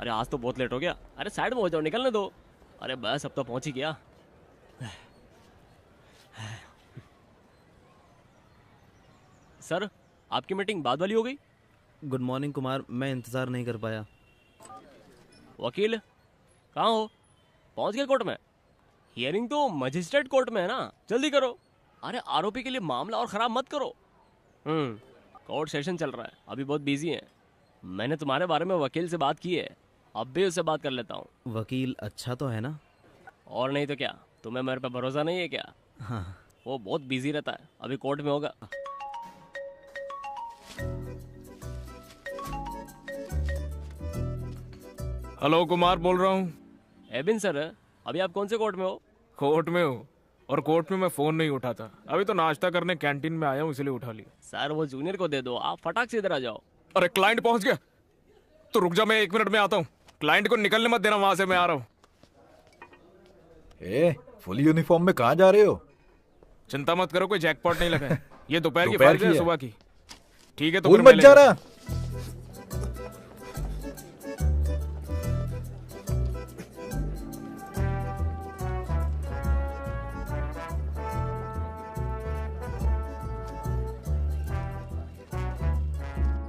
अरे आज तो बहुत लेट हो गया। अरे साइड में हो जाओ, निकलने दो। अरे बस अब तो पहुंच ही गया। सर आपकी मीटिंग बाद वाली हो गई। गुड मॉर्निंग कुमार, मैं इंतज़ार नहीं कर पाया। वकील कहाँ हो? पहुंच गए कोर्ट में? हियरिंग तो मजिस्ट्रेट कोर्ट में है ना, जल्दी करो। अरे आरोपी के लिए मामला और खराब मत करो। कोर्ट सेशन चल रहा है, अभी बहुत बिजी है। मैंने तुम्हारे बारे में वकील से बात की है, अब भी उससे बात कर लेता हूँ। वकील अच्छा तो है ना? और नहीं तो क्या, तुम्हें मेरे पे भरोसा नहीं है क्या? हाँ। वो बहुत बिजी रहता है, अभी कोर्ट में होगा। हेलो, कुमार बोल रहा हूँ। एबिन सर, अभी आप कौन से कोर्ट में हो? कोर्ट में हूँ, और कोर्ट में मैं फोन नहीं उठाता। अभी तो नाश्ता करने कैंटीन में आया हूँ, इसलिए उठा लिया। सर वो जूनियर को दे दो, आप फटाक से इधर आ जाओ। अरे क्लाइंट पहुंच गया, तो रुक जा, मैं 1 मिनट में आता हूँ। क्लाइंट को निकलने मत देना वहां से, मैं आ रहा हूँ। फुल यूनिफॉर्म में कहाँ जा रहे हो? चिंता मत करो, कोई जैकपॉट नहीं लगा है। ये दोपहर की दोपहर फाइल है, की है। सुबह की। ठीक है तो भूल फिर मैं मत जा लेता रहा। हूँ।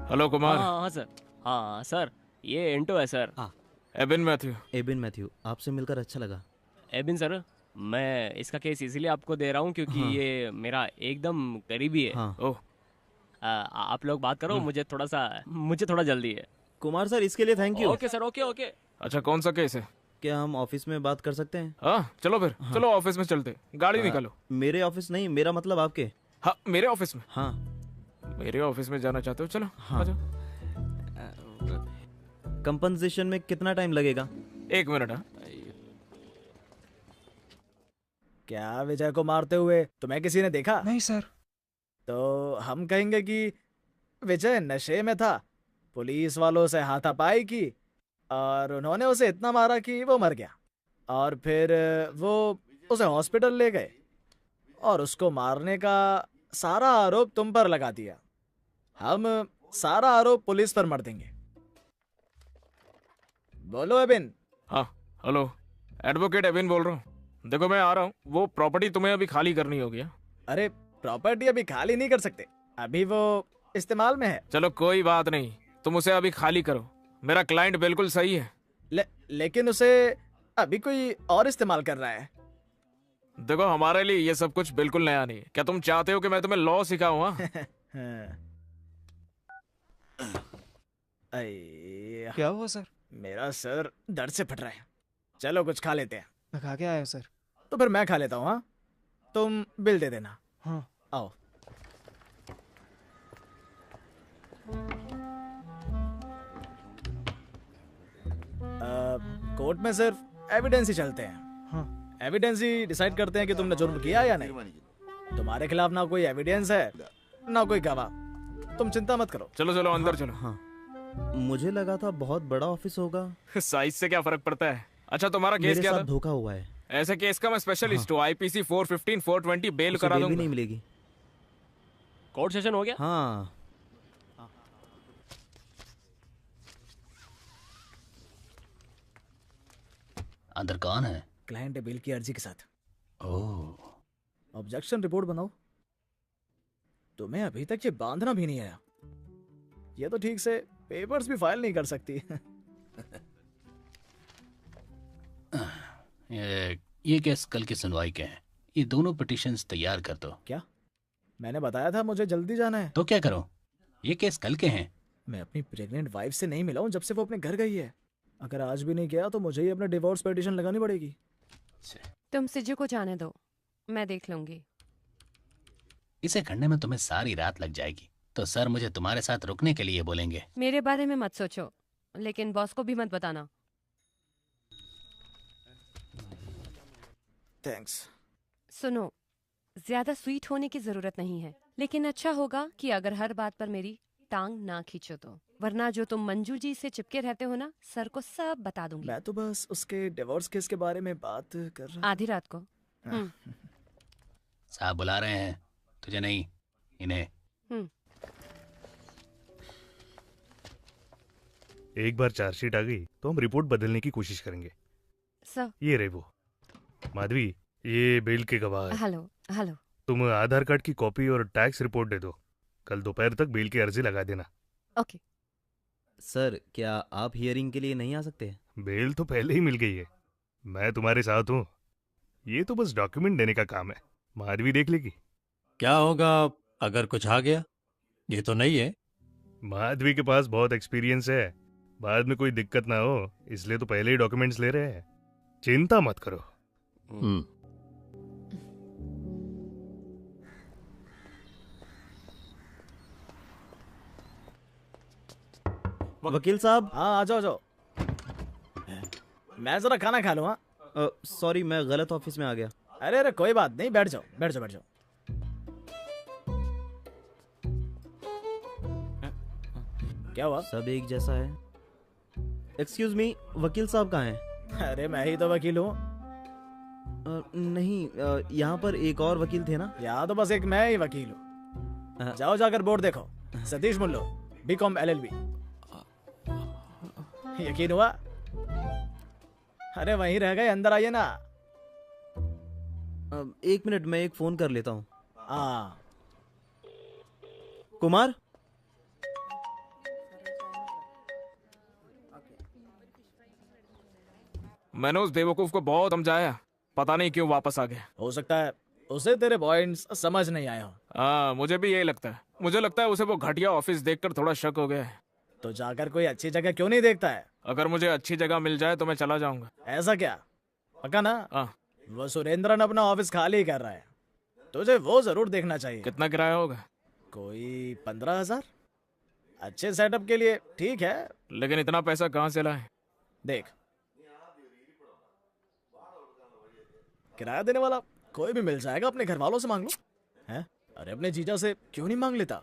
हेलो कुमार। हाँ सर। हाँ सर, ये इंटो है सर। हाँ। एबिन मैथ्यू। एबिन मैथ्यू, आपसे मिलकर अच्छा लगा। एबिन सर, मैं इसका केस इसीलिए आपको दे रहा हूँ क्योंकि हाँ। ये मेरा एकदम करीबी है। हाँ। ओह, आप लोग बात करो, मुझे थोड़ा जल्दी है। कुमार सर, इसके लिए thank you. Okay sir, okay okay. अच्छा कौन सा केस है? क्या हम ऑफिस में बात कर सकते हैं? हाँ चलो फिर। हाँ। चलो ऑफिस में चलते, गाड़ी निकालो। मेरे ऑफिस नहीं, मेरा मतलब आपके। हाँ मेरे ऑफिस में। हाँ। मेरे ऑफिस में जाना चाहते हो? चलो हाँ। आ जाओ। कंपनसेशन में कितना टाइम लगेगा? 1 मिनट। हाँ क्या विजय को मारते हुए तुम्हें किसी ने देखा? नहीं सर। तो हम कहेंगे कि विजय नशे में था, पुलिस वालों से हाथापाई की और उन्होंने उसे इतना मारा कि वो मर गया, और फिर वो उसे हॉस्पिटल ले गए और उसको मारने का सारा आरोप तुम पर लगा दिया। हम सारा आरोप पुलिस पर मर देंगे। बोलो एबिन। हाँ हेलो, एडवोकेट एबिन बोल रहा हूँ। देखो मैं आ रहा हूँ, वो प्रॉपर्टी तुम्हें अभी खाली करनी होगी। हाँ? अरे प्रॉपर्टी अभी खाली नहीं कर सकते, अभी वो इस्तेमाल में है। चलो कोई बात नहीं, तुम उसे अभी खाली करो। मेरा क्लाइंट बिल्कुल सही है। लेकिन उसे अभी कोई और इस्तेमाल कर रहा है। देखो हमारे लिए ये सब कुछ बिल्कुल नया नहीं है। क्या तुम चाहते हो कि मैं तुम्हें लॉ सिखाऊं? हाँ? क्या हुआ सर? मेरा सर दर्द से फट रहा है। चलो कुछ खा लेते हैं। मैं खा के आया हूँ सर। तो फिर मैं खा लेता हूँ। हाँ, तुम बिल दे देना। हाँ। आओ। कोर्ट में सिर्फ एविडेंस ही चलते हैं। हाँ। एविडेंस ही डिसाइड करते हैं कि तुमने जुर्म किया या नहीं। तुम्हारे खिलाफ ना कोई एविडेंस है ना कोई गवाह। तुम चिंता मत करो। चलो चलो अंदर चलो। हाँ। मुझे लगा था बहुत बड़ा ऑफिस होगा। साइज से क्या फर्क पड़ता है। अच्छा तुम्हारा केस मेरे क्या साथ था? धोखा हुआ है। ऐसे केस का मैं स्पेशलिस्ट हूँ। आईपीसी 415 420 बेल उसे करा बेल भी दूंगा। नहीं मिलेगी। कोर्ट सेशन हो गया? हाँ। अंदर कौन है? क्लाइंट है बिल की अर्जी के साथ। ओह, ऑब्जेक्शन रिपोर्ट बनाओ। तुम्हें अभी तक ये बांधना भी नहीं आया। ये तो ठीक से पेपर्स भी फाइल नहीं कर सकती। ये केस कल की सुनवाई के हैं। ये दोनों पिटिशंस तैयार कर दो। क्या? मैंने बताया था मुझे जल्दी जाना है। तो क्या करूं? ये केस कल के हैं। मैं अपनी प्रेग्नेंट वाइफ से नहीं मिला हूं जब से वो अपने घर गई है। अगर आज भी नहीं गया तो मुझे ही अपने डिवोर्स पिटीशन लगानी पड़ेगी। तुम सिजू को जाने दो, मैं देख लूंगी। इसे करने में तुम्हें सारी रात लग जाएगी, तो सर मुझे तुम्हारे साथ रुकने के लिए बोलेंगे। मेरे बारे में मत सोचो, लेकिन बॉस को भी मत बताना। थैंक्स। सुनो, ज्यादा स्वीट होने की जरूरत नहीं है, लेकिन अच्छा होगा कि अगर हर बात पर मेरी टांग ना खींचो तो, वरना जो तुम मंजू जी से चिपके रहते हो ना, सर को सब बता दूंगी। मैं तो बस उसके डिवोर्स केस के बारे में बात कर रहा। आधी रात को। साहब बुला रहे हैं, तुझे नहीं, इन्हें। एक बार चार्जशीट आ गई तो हम रिपोर्ट बदलने की कोशिश करेंगे। सर ये रहे वो। माधवी, ये बेल के गवाह है। Hello hello. तुम आधार कार्ड की कॉपी और टैक्स रिपोर्ट दे दो। कल दोपहर तक बेल की अर्जी लगा देना। ओके। सर क्या आप हियरिंग के लिए नहीं आ सकते? बेल तो पहले ही मिल गई है। मैं तुम्हारे साथ हूँ। ये तो बस डॉक्यूमेंट देने का काम है। माधवी देख लेगी। क्या होगा अगर कुछ आ गया? ये तो नहीं है। माधवी के पास बहुत एक्सपीरियंस है। बाद में कोई दिक्कत ना हो इसलिए तो पहले ही डॉक्यूमेंट्स ले रहे हैं। चिंता मत करो। वकील साहब। हाँ आ जाओ जाओ। मैं जरा खाना खा लूँ। हाँ सॉरी, मैं गलत ऑफिस में आ गया। अरे अरे कोई बात नहीं, बैठ जाओ बैठ जाओ बैठ जाओ। क्या हुआ? सब एक जैसा है। एक्सक्यूज मी, वकील साहब कहाँ हैं? अरे मैं ही तो वकील हूँ। नहीं, यहाँ पर एक और वकील थे ना? यहाँ तो बस एक मैं ही वकील हूँ। जाओ जाकर बोर्ड देखो, सतीश मुल्लो, BCom LLB। यकीन हुआ? अरे वहीं रह गए, अंदर आइए ना। एक मिनट, मैं एक फोन कर लेता हूँ। हाँ कुमार। मैंने उस बेवकूफ को बहुत समझाया, पता नहीं क्यों वापस आ गया। हो सकता है उसे तेरे पॉइंट्स समझ नहीं आए हो। हाँ मुझे भी यही लगता है। मुझे लगता है उसे वो घटिया ऑफिस देखकर थोड़ा शक हो गया है। तो जाकर कोई अच्छी जगह क्यों नहीं देखता है? अगर मुझे अच्छी जगह मिल जाए तो मैं चला जाऊंगा। ऐसा क्या? पक्का ना? हाँ। वो सुरेंद्रन अपना ऑफिस खाली कर रहा है, तुझे वो जरूर देखना चाहिए। कितना किराया होगा? कोई 15,000। अच्छे सेटअप के लिए ठीक है, लेकिन इतना पैसा कहाँ से लाए? देख, किराया देने वाला कोई भी मिल जाएगा, अपने घर वालों से मांग लो। हैं? अरे अपने जीजा से क्यों नहीं मांग लेता?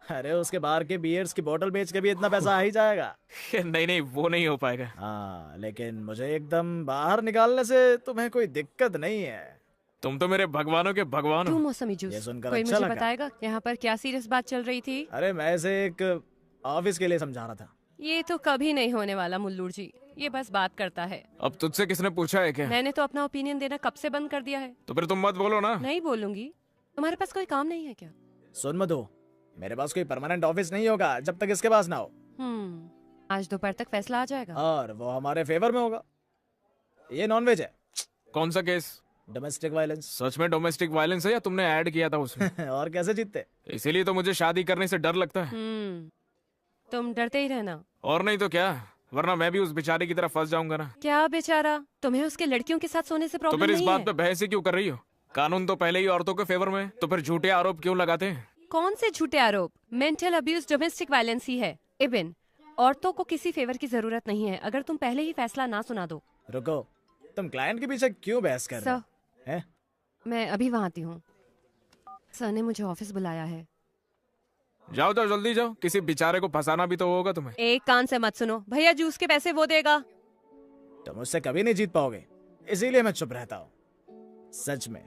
अरे उसके बाहर के बियर्स की बोतल बेच के भी इतना पैसा आ ही जाएगा। नहीं नहीं, वो नहीं हो पाएगा। हाँ लेकिन मुझे एकदम बाहर निकालने से तुम्हें कोई दिक्कत नहीं है। तुम तो मेरे भगवानों के भगवान तू हो। मौसमी ये जूस। सुनकर कोई अच्छा मुझे लगा। बताएगा यहाँ पर क्या सीरियस बात चल रही थी? अरे मैं इसे एक ऑफिस के लिए समझा रहा था। ये तो कभी नहीं होने वाला मुल्लूर जी, ये बस बात करता है। अब तुझसे किसने पूछा है क्या? मैंने तो अपना ओपिनियन देना कब से बंद कर दिया है। तो फिर तुम मत बोलो ना। नहीं बोलूंगी। तुम्हारे पास कोई काम नहीं है क्या? सुन मधु, मेरे पास कोई परमानेंट ऑफिस नहीं होगा जब तक इसके पास ना हो। आज दोपहर तक फैसला आ जाएगा और वो हमारे फेवर में होगा। ये नॉनवेज है। कौन सा केस? Domestic violence. सच में डोमेस्टिक वायलेंस है या तुमने ऐड किया था उसमें? और कैसे जीतते? इसीलिए तो मुझे शादी करने से डर लगता है। तुम डरते ही रहना। और नहीं तो क्या, वरना मैं भी उस बेचारे की तरह फंस जाऊंगा ना। क्या बेचारा? तुम्हें उसके लड़कियों के साथ सोने से तो प्रॉब्लम फिर इस नहीं बात है? पे बहस ही क्यों कर रही हो? कानून तो पहले ही औरतों के फेवर में है, तो फिर झूठे आरोप क्यों लगाते हैं? कौन से झूठे आरोप? मेंटल अब्यूज डोमेस्टिक वायलेंस ही है। इबिन, औरतों को किसी फेवर की जरूरत नहीं है अगर तुम पहले ही फैसला ना सुना दो। रुको, तुम क्लाइंट के पीछे क्यों बहस कर रहे हो? हैं? मैं अभी वहाँ आती हूँ। सर ने मुझे ऑफिस बुलाया है। जाओ जाओ जल्दी जाओ, किसी बेचारे को फंसाना भी तो होगा तुम्हें। एक कान से मत सुनो, भैया जूस के पैसे वो देगा। तुम मुझसे कभी नहीं जीत पाओगे, इसीलिए मैं चुप रहता हूँ। सच में।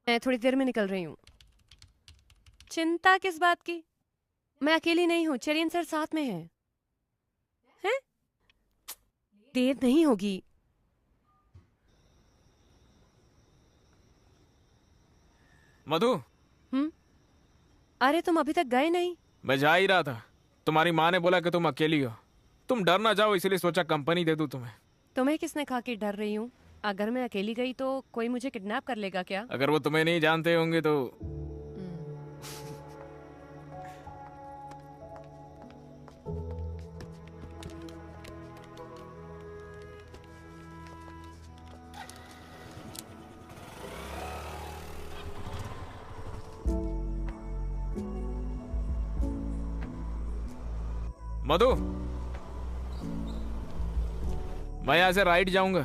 मैं थोड़ी देर में निकल रही हूँ। चिंता किस बात की? मैं अकेली नहीं हूँ, चरियन सर साथ में है। हैं? देर नहीं होगी। मधु। अरे तुम अभी तक गए नहीं? मैं जा ही रहा था, तुम्हारी माँ ने बोला कि तुम अकेली हो, तुम डर ना जाओ इसलिए सोचा कंपनी दे दूं तुम्हें। तुम्हें किसने कहा कि डर रही हूँ? अगर मैं अकेली गई तो कोई मुझे किडनैप कर लेगा क्या? अगर वो तुम्हें नहीं जानते होंगे तो। मधु, मैं यहाँ से राइट जाऊंगा।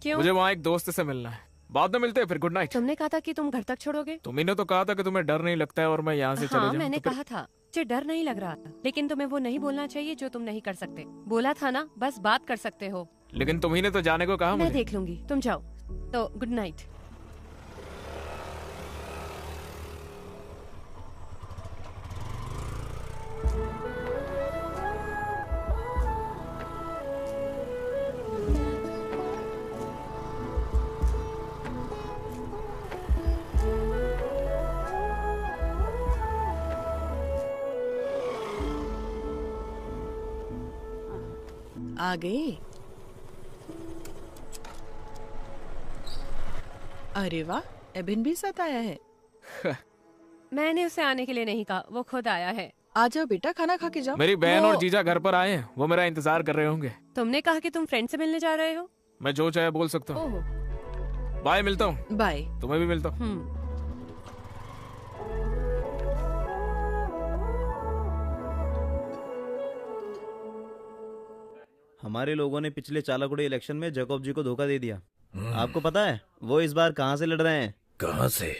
क्यों? मुझे वहाँ एक दोस्त से मिलना है, बाद में मिलते हैं, फिर गुड नाइट। तुमने कहा था कि तुम घर तक छोड़ोगे। तुम्ही ने तो कहा था कि तुम्हें डर नहीं लगता है और मैं यहाँ से चले जाऊं। मैंने तो फिर- कहा था मुझे डर नहीं लग रहा था, लेकिन तुम्हें वो नहीं बोलना चाहिए जो तुम नहीं कर सकते। बोला था ना, बस बात कर सकते हो। लेकिन तुम्ही ने तो जाने को कहा मैं मुझे। देख लूंगी, तुम जाओ। तो गुड नाइट। आ गए। अरे वाह, एबिन भी साथ आया है। मैंने उसे आने के लिए नहीं कहा, वो खुद आया है। आ जाओ बेटा, खाना खा के जाओ। मेरी बहन वो- और जीजा घर पर आए हैं, वो मेरा इंतजार कर रहे होंगे। तुमने कहा कि तुम फ्रेंड से मिलने जा रहे हो। मैं जो चाहे बोल सकता हूँ। ओह, बाय, मिलता हूँ। बाय। तुम्हें भी मिलता हूँ। हमारे लोगों ने पिछले चालाकुड़ी इलेक्शन में जैकब जी को धोखा दे दिया। आपको पता है वो इस बार कहाँ से लड़ रहे हैं? कहाँ से?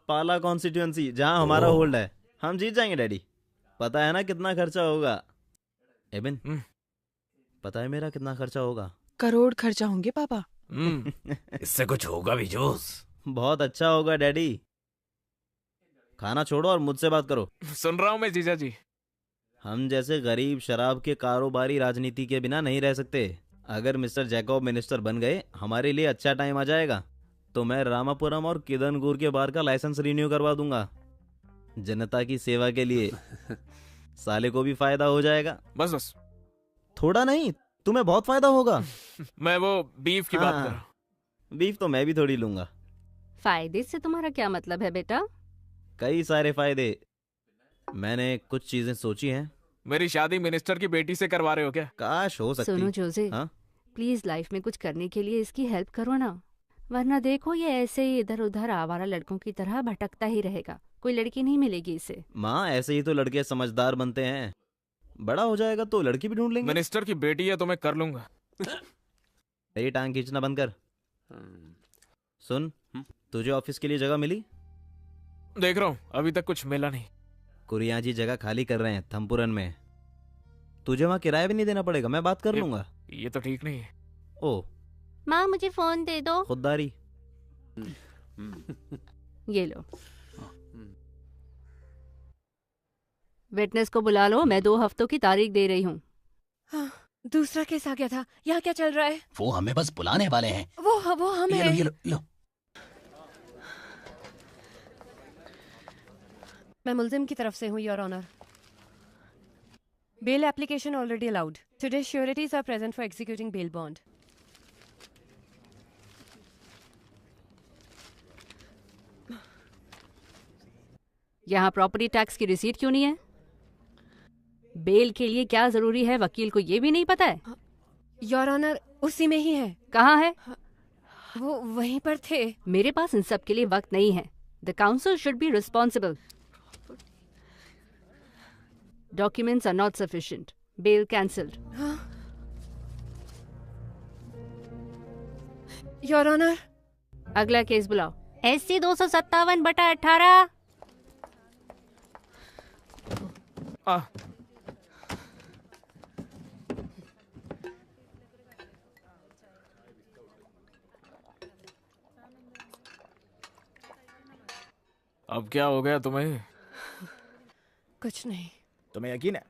पाला कॉन्स्टिट्यूएंसी, जहाँ हमारा होल्ड है। हम जीत जाएंगे डैडी। पता है ना कितना खर्चा होगा? एबिन, पता है मेरा कितना खर्चा होगा? करोड़ खर्चा होंगे पापा। इससे कुछ होगा भी जोश। बहुत अच्छा होगा डैडी। खाना छोड़ो और मुझसे बात करो। सुन रहा हूँ मैं जीजा जी। हम जैसे गरीब शराब के कारोबारी राजनीति के बिना नहीं रह सकते। अगर मिस्टर जैकब मिनिस्टर बन गए, हमारे लिए अच्छा टाइम आ जाएगा। तो मैं रामापुरम और किदनगुर के बार का लाइसेंस रिन्यू करवा दूंगा, जनता की सेवा के लिए। साले को भी फायदा हो जाएगा। बस बस, थोड़ा नहीं, तुम्हें बहुत फायदा होगा। मैं वो बीफ की बात कर रहा हूँ। बीफ तो मैं भी थोड़ी लूंगा। फायदे से तुम्हारा क्या मतलब है बेटा? कई सारे फायदे। मैंने कुछ चीजें सोची हैं। मेरी शादी मिनिस्टर की बेटी से करवा रहे हो क्या? काश हो सकती। सुनो जोसे, हाँ? प्लीज लाइफ में कुछ करने के लिए इसकी हेल्प करो ना, वरना देखो ये ऐसे ही इधर उधर आवारा लड़कों की तरह भटकता ही रहेगा। कोई लड़की नहीं मिलेगी इसे। माँ, ऐसे ही तो लड़के समझदार बनते हैं। बड़ा हो जाएगा तो लड़की भी ढूंढ लेंगे। मिनिस्टर की बेटी है तो मैं कर लूंगा। मेरी टांग खींचना बंद कर। सुन, तुझे ऑफिस के लिए जगह मिली? देख रहा हूँ, अभी तक कुछ मिला नहीं। कुरिया जी जगह खाली कर रहे हैं थम्पुरन में। तुझे वहाँ किराया भी नहीं देना पड़ेगा, मैं बात कर लूंगा। ये तो ठीक नहीं है। ओ, माँ मुझे फोन दे दो। खुददारी। ये लो, विटनेस को बुला लो, मैं 2 हफ्तों की तारीख दे रही हूँ। हाँ, दूसरा केस आ गया था। यहाँ क्या चल रहा है? वो हमें बस बुलाने वाले हैं। वो हम ये हैं। लो, ये लो, लो। मैं मुल्जिम की तरफ से हूँ, your honour. Bail application already allowed. Today sureties are present for executing bail bond. यहाँ प्रॉपर्टी टैक्स की रिसीट क्यों नहीं है? बेल के लिए क्या जरूरी है, वकील को ये भी नहीं पता है? योर ऑनर, उसी में ही है। कहाँ है? वो वहीं पर थे। मेरे पास इन सब के लिए वक्त नहीं है। The counsel should be responsible. Documents are not sufficient. Bail cancelled. Your honour, अगला केस बुलाओ। SC 257/18। अब क्या हो गया तुम्हें? कुछ नहीं। तुम्हें यकीन है?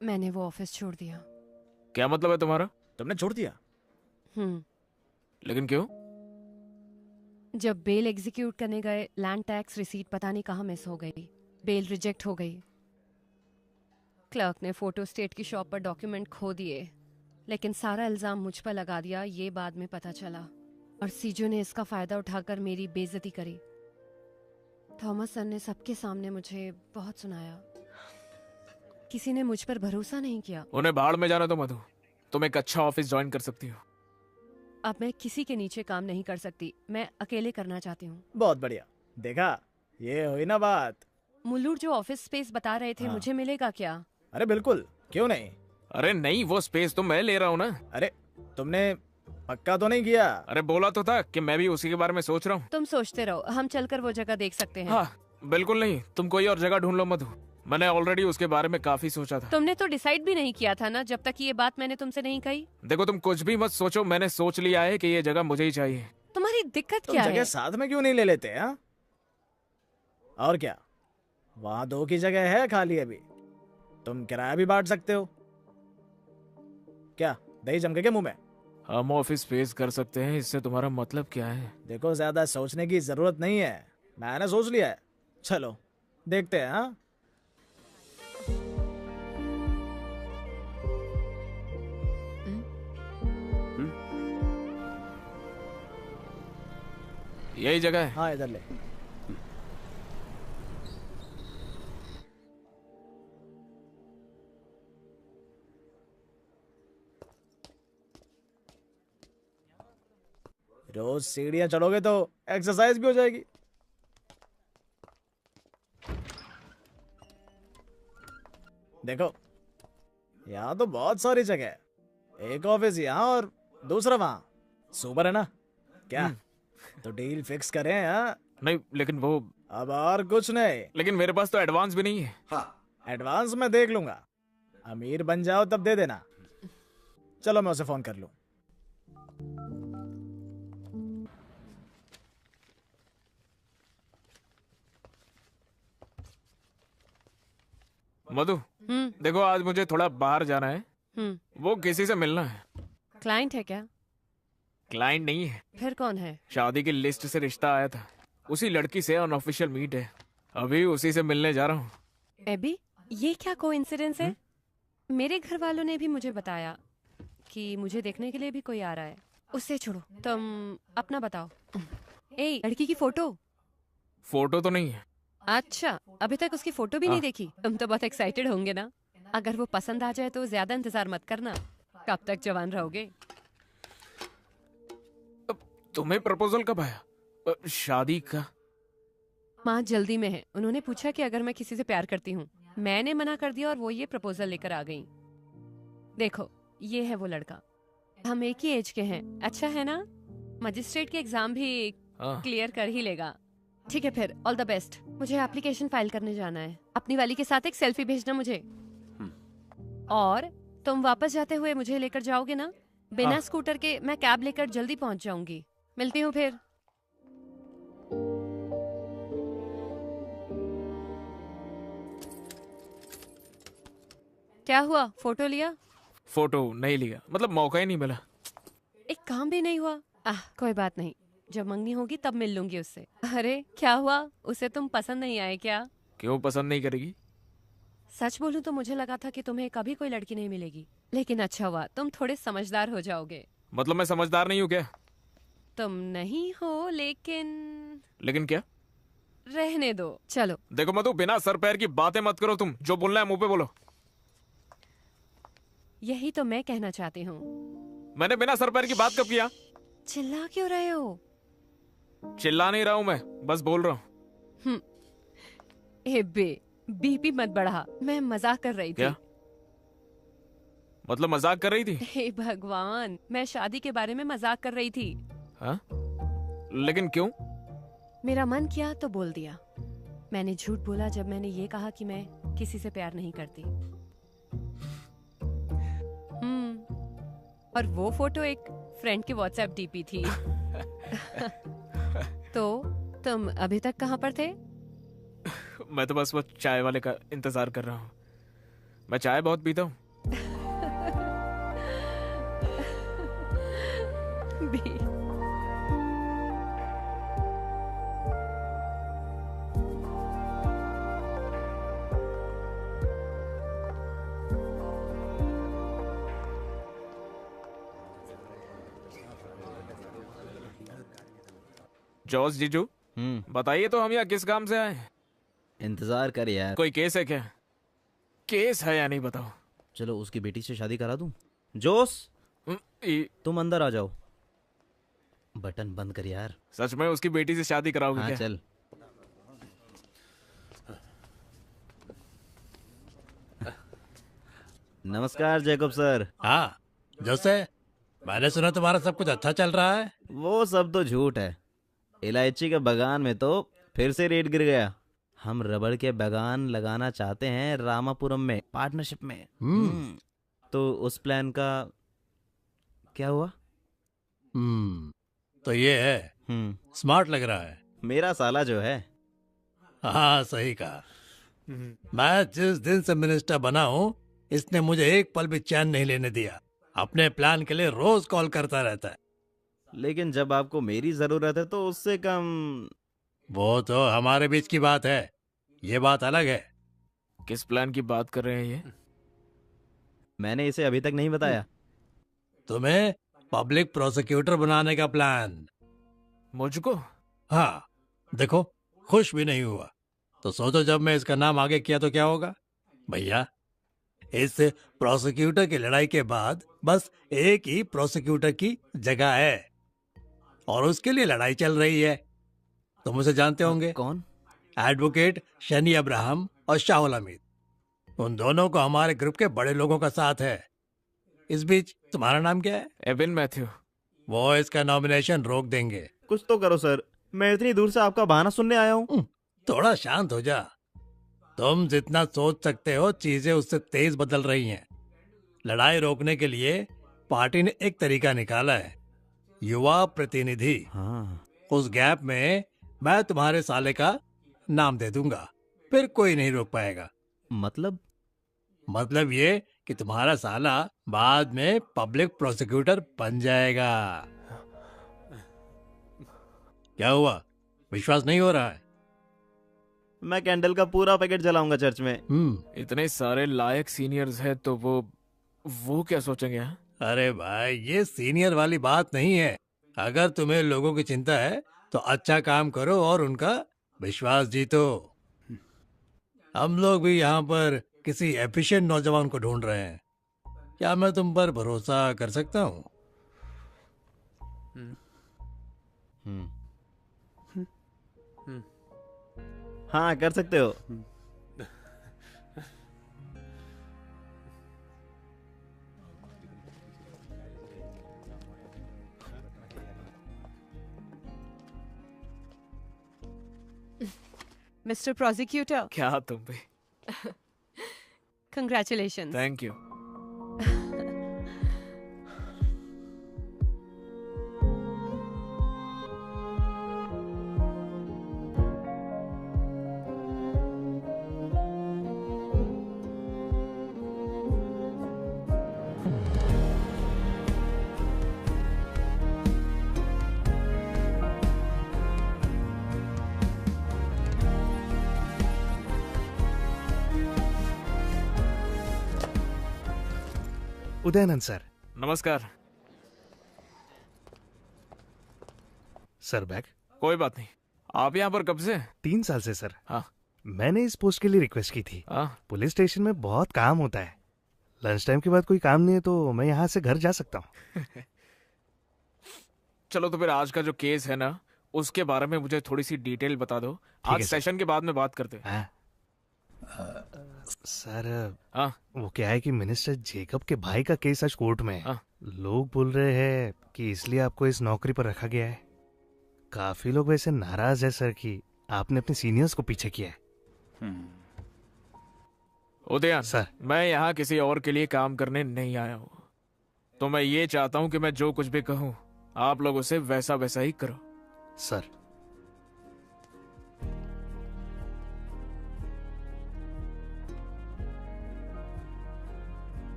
मैंने वो ऑफिस छोड़ दिया। क्या मतलब है तुम्हारा? तुमने छोड़ दिया? लेकिन क्यों? जब बेल एग्जीक्यूट करने गए, लैंड टैक्स रिसीट पता नहीं कहाँ मिस हो गई। बेल रिजेक्ट हो गई। क्लर्क ने फोटो स्टेट की शॉप पर डॉक्यूमेंट खो दिए, लेकिन सारा इल्जाम मुझ पर लगा दिया। ये बाद में पता चला, और सीजो ने इसका फायदा उठाकर मेरी बेइज्जती करी। थॉमस सर ने सबके सामने मुझे बहुत सुनाया। किसी ने मुझ पर भरोसा नहीं किया। उन्हें भाड़ में जाना तो मधु, तुम एक अच्छा ऑफिस ज्वाइन कर सकती हो। अब मैं किसी के नीचे काम नहीं कर सकती। मैं अकेले करना चाहती हूँ। बहुत बढ़िया। देखा, ये हुई ना बात। मुल्लूर जो ऑफिस स्पेस बता रहे थे, मुझे मिलेगा क्या? अरे बिल्कुल, क्यों नहीं। अरे नहीं, वो स्पेस तो मैं ले रहा हूँ ना। अरे तुमने पक्का तो नहीं किया? अरे बोला तो था कि मैं भी उसी के बारे में सोच रहा हूँ। तुम सोचते रहो, हम चलकर वो जगह देख सकते हैं। हाँ, बिल्कुल नहीं, तुम कोई और जगह ढूंढ लो मधु। मैंने ऑलरेडी उसके बारे में काफी सोचा था। तुमने तो डिसाइड भी नहीं किया था ना, जब तक ये बात मैंने तुमसे नहीं कही। देखो, तुम कुछ भी मत सोचो, मैंने सोच लिया है कि ये जगह मुझे ही चाहिए। तुम्हारी दिक्कत तुम क्या जगह है? साथ में क्यों नहीं ले लेते? हाँ, और क्या, वहां 2 की जगह है खाली अभी। तुम किराया भी बांट सकते हो। क्या दही जमके के मुंह में? हम ऑफिस स्पेस कर सकते हैं, इससे तुम्हारा मतलब क्या है? देखो, ज्यादा सोचने की जरूरत नहीं है, मैंने सोच लिया है। चलो देखते हैं। हाँ, यही जगह है। हाँ इधर ले। रोज सीढ़ियां चढ़ोगे तो एक्सरसाइज भी हो जाएगी। देखो यहाँ तो बहुत सारी जगह है। एक ऑफिस यहाँ और दूसरा वहाँ। सुपर है ना? क्या तो डील फिक्स करें? हाँ नहीं लेकिन वो, अब और कुछ नहीं। लेकिन मेरे पास तो एडवांस भी नहीं है। हाँ एडवांस मैं देख लूंगा। अमीर बन जाओ तब दे देना। चलो मैं उसे फोन कर लूं। मधु, देखो आज मुझे थोड़ा बाहर जाना है। वो किसी से मिलना है। क्लाइंट है क्या? क्लाइंट नहीं है। फिर कौन है? शादी की लिस्ट से रिश्ता आया था, उसी लड़की से अनऑफिशियल मीट है। अभी उसी से मिलने जा रहा हूँ। एबी, ये क्या कोइंसिडेंस है? मेरे घर वालों ने भी मुझे बताया कि मुझे देखने के लिए भी कोई आ रहा है। उससे छोड़ो, तुम अपना बताओ। ए, लड़की की फोटो? फोटो तो नहीं है। अच्छा, अभी तक उसकी फोटो भी नहीं देखी? तुम तो बहुत एक्साइटेड होंगे ना? अगर वो पसंद आ जाए तो ज्यादा इंतजार मत करना। कब तक जवान रहोगे? तुम्हें प्रपोजल कब आया? शादी का? माँ जल्दी में है। उन्होंने पूछा कि अगर मैं किसी से प्यार करती हूँ। मैंने मना कर दिया और वो ये प्रपोजल लेकर आ गई। देखो, ये है वो लड़का। हम एक ही एज के हैं। अच्छा है ना? मजिस्ट्रेट के एग्जाम भी क्लियर कर ही लेगा। ठीक है फिर, ऑल द बेस्ट। मुझे एप्लीकेशन फाइल करने जाना है। अपनी वाली के साथ एक सेल्फी भेजना मुझे। और तुम वापस जाते हुए मुझे लेकर जाओगे ना? बिना स्कूटर के मैं कैब लेकर जल्दी पहुंच जाऊंगी। मिलती हूँ फिर। क्या हुआ? फोटो लिया? फोटो नहीं लिया, मतलब मौका ही नहीं मिला। एक काम भी नहीं हुआ? कोई बात नहीं, जब मंगनी होगी तब मिल लूंगी उससे। अरे क्या हुआ? उसे तुम पसंद नहीं आए क्या? क्यों पसंद नहीं करेगी? सच बोलूं तो मुझे लगा था कि तुम्हें कभी कोई लड़की नहीं मिलेगी, लेकिन अच्छा हुआ, तुम थोड़े समझदार हो जाओगे। मतलब मैं समझदार नहीं हूँ क्या? तुम नहीं हो, लेकिन क्या? रहने दो, चलो। देखो मधु, बिना सर पैर की बातें मत करो। तुम जो बोलना है मुंह पे बोलो। यही तो मैं कहना चाहती हूँ। मैंने बिना सर पैर की बात कब किया? चिल्ला क्यों रहे हो? चिल्ला नहीं रहा हूँ मैं, बस बोल रहा हूँ। बीपी मत बढ़ा, मैं मजाक कर रही थी। क्या? मतलब मजाक कर रही थी? हे भगवान, मैं शादी के बारे में मजाक कर रही थी। हाँ? लेकिन क्यों? मेरा मन किया तो बोल दिया। मैंने झूठ बोला जब मैंने ये कहा कि मैं किसी से प्यार नहीं करती। और वो फोटो एक फ्रेंड की व्हाट्सएप डीपी थी। तो तुम अभी तक कहाँ पर थे? मैं तो बस वो चाय वाले का इंतजार कर रहा हूँ। मैं चाय बहुत पीता हूँ। जॉर्ज जीजू, बताइए तो हम यहाँ किस काम से आए? इंतजार कर यार। कोई केस है क्या? केस है या नहीं बताओ। चलो उसकी बेटी से शादी करा दूं। जोस, तुम अंदर आ जाओ। बटन बंद कर यार। सच में उसकी बेटी से शादी कराओगे? हाँ क्या? चल। नमस्कार जैकब सर। हाँ जोसे, मैंने सुना तुम्हारा सब कुछ अच्छा चल रहा है। वो सब तो झूठ है। इलायची के बागान में तो फिर से रेट गिर गया। हम रबड़ के बागान लगाना चाहते हैं रामापुरम में, पार्टनरशिप में। तो उस प्लान का क्या हुआ? तो ये है, स्मार्ट लग रहा है। मेरा साला जो है। हाँ सही कहा। मैं जिस दिन से मिनिस्टर बना हूँ, इसने मुझे एक पल भी चैन नहीं लेने दिया। अपने प्लान के लिए रोज कॉल करता रहता है। लेकिन जब आपको मेरी जरूरत है तो उससे कम। वो तो हमारे बीच की बात है, ये बात अलग है। किस प्लान की बात कर रहे हैं ये? मैंने इसे अभी तक नहीं बताया। तुम्हें पब्लिक प्रोसिक्यूटर बनाने का प्लान। मुझको? हाँ, देखो खुश भी नहीं हुआ। तो सोचो जब मैं इसका नाम आगे किया तो क्या होगा। भैया, इस प्रोसिक्यूटर की लड़ाई के बाद बस एक ही प्रोसिक्यूटर की जगह है और उसके लिए लड़ाई चल रही है। तुम उसे जानते होंगे। कौन? एडवोकेट शनी अब्राहम और शाहुल हमीद। उन दोनों को हमारे ग्रुप के बड़े लोगों का साथ है। इस बीच तुम्हारा नाम क्या है? Evin Matthew. वो इसका नॉमिनेशन रोक देंगे। कुछ तो करो सर, मैं इतनी दूर से आपका बहाना सुनने आया हूँ। थोड़ा शांत हो जा। तुम जितना सोच सकते हो चीजें उससे तेज बदल रही हैं। लड़ाई रोकने के लिए पार्टी ने एक तरीका निकाला है, युवा प्रतिनिधि। हाँ। उस गैप में मैं तुम्हारे साले का नाम दे दूंगा, फिर कोई नहीं रोक पाएगा। मतलब ये कि तुम्हारा साला बाद में पब्लिक प्रोसिक्यूटर बन जाएगा। क्या हुआ, विश्वास नहीं हो रहा है? मैं कैंडल का पूरा पैकेट जलाऊंगा चर्च में। इतने सारे लायक सीनियर्स हैं तो वो क्या सोचेंगे? हाँ? अरे भाई, ये सीनियर वाली बात नहीं है। अगर तुम्हें लोगों की चिंता है तो अच्छा काम करो और उनका विश्वास जीतो। हम लोग भी यहाँ पर किसी एफिशिएंट नौजवान को ढूंढ रहे हैं। क्या मैं तुम पर भरोसा कर सकता हूँ? हाँ, कर सकते हो। मिस्टर प्रोसिक्यूटर, क्या तुम भी? Congratulations. Thank you. Udayanand sir. नमस्कार सर। बैग? कोई बात नहीं। आप यहाँ पर कब से? 3 साल से सर। हाँ। मैंने इस पोस्ट के लिए रिक्वेस्ट की थी। हाँ। पुलिस स्टेशन में बहुत काम होता है, लंच टाइम के बाद कोई काम नहीं है तो मैं यहाँ से घर जा सकता हूँ। चलो तो फिर आज का जो केस है ना, उसके बारे में मुझे थोड़ी सी डिटेल बता दो। आज सेशन के बाद में बात करते हैं। सर, हाँ। वो क्या है कि मिनिस्टर जेकब के भाई का केस आज कोर्ट में है। लोग बोल रहे हैं कि इसलिए आपको इस नौकरी पर रखा गया है। काफी लोग वैसे नाराज है सर कि आपने अपने सीनियर्स को पीछे किया है। उदयन सर, मैं यहाँ किसी और के लिए काम करने नहीं आया हूँ। तो मैं ये चाहता हूँ कि मैं जो कुछ भी कहूँ आप लोग उसे वैसा वैसा ही करो। सर,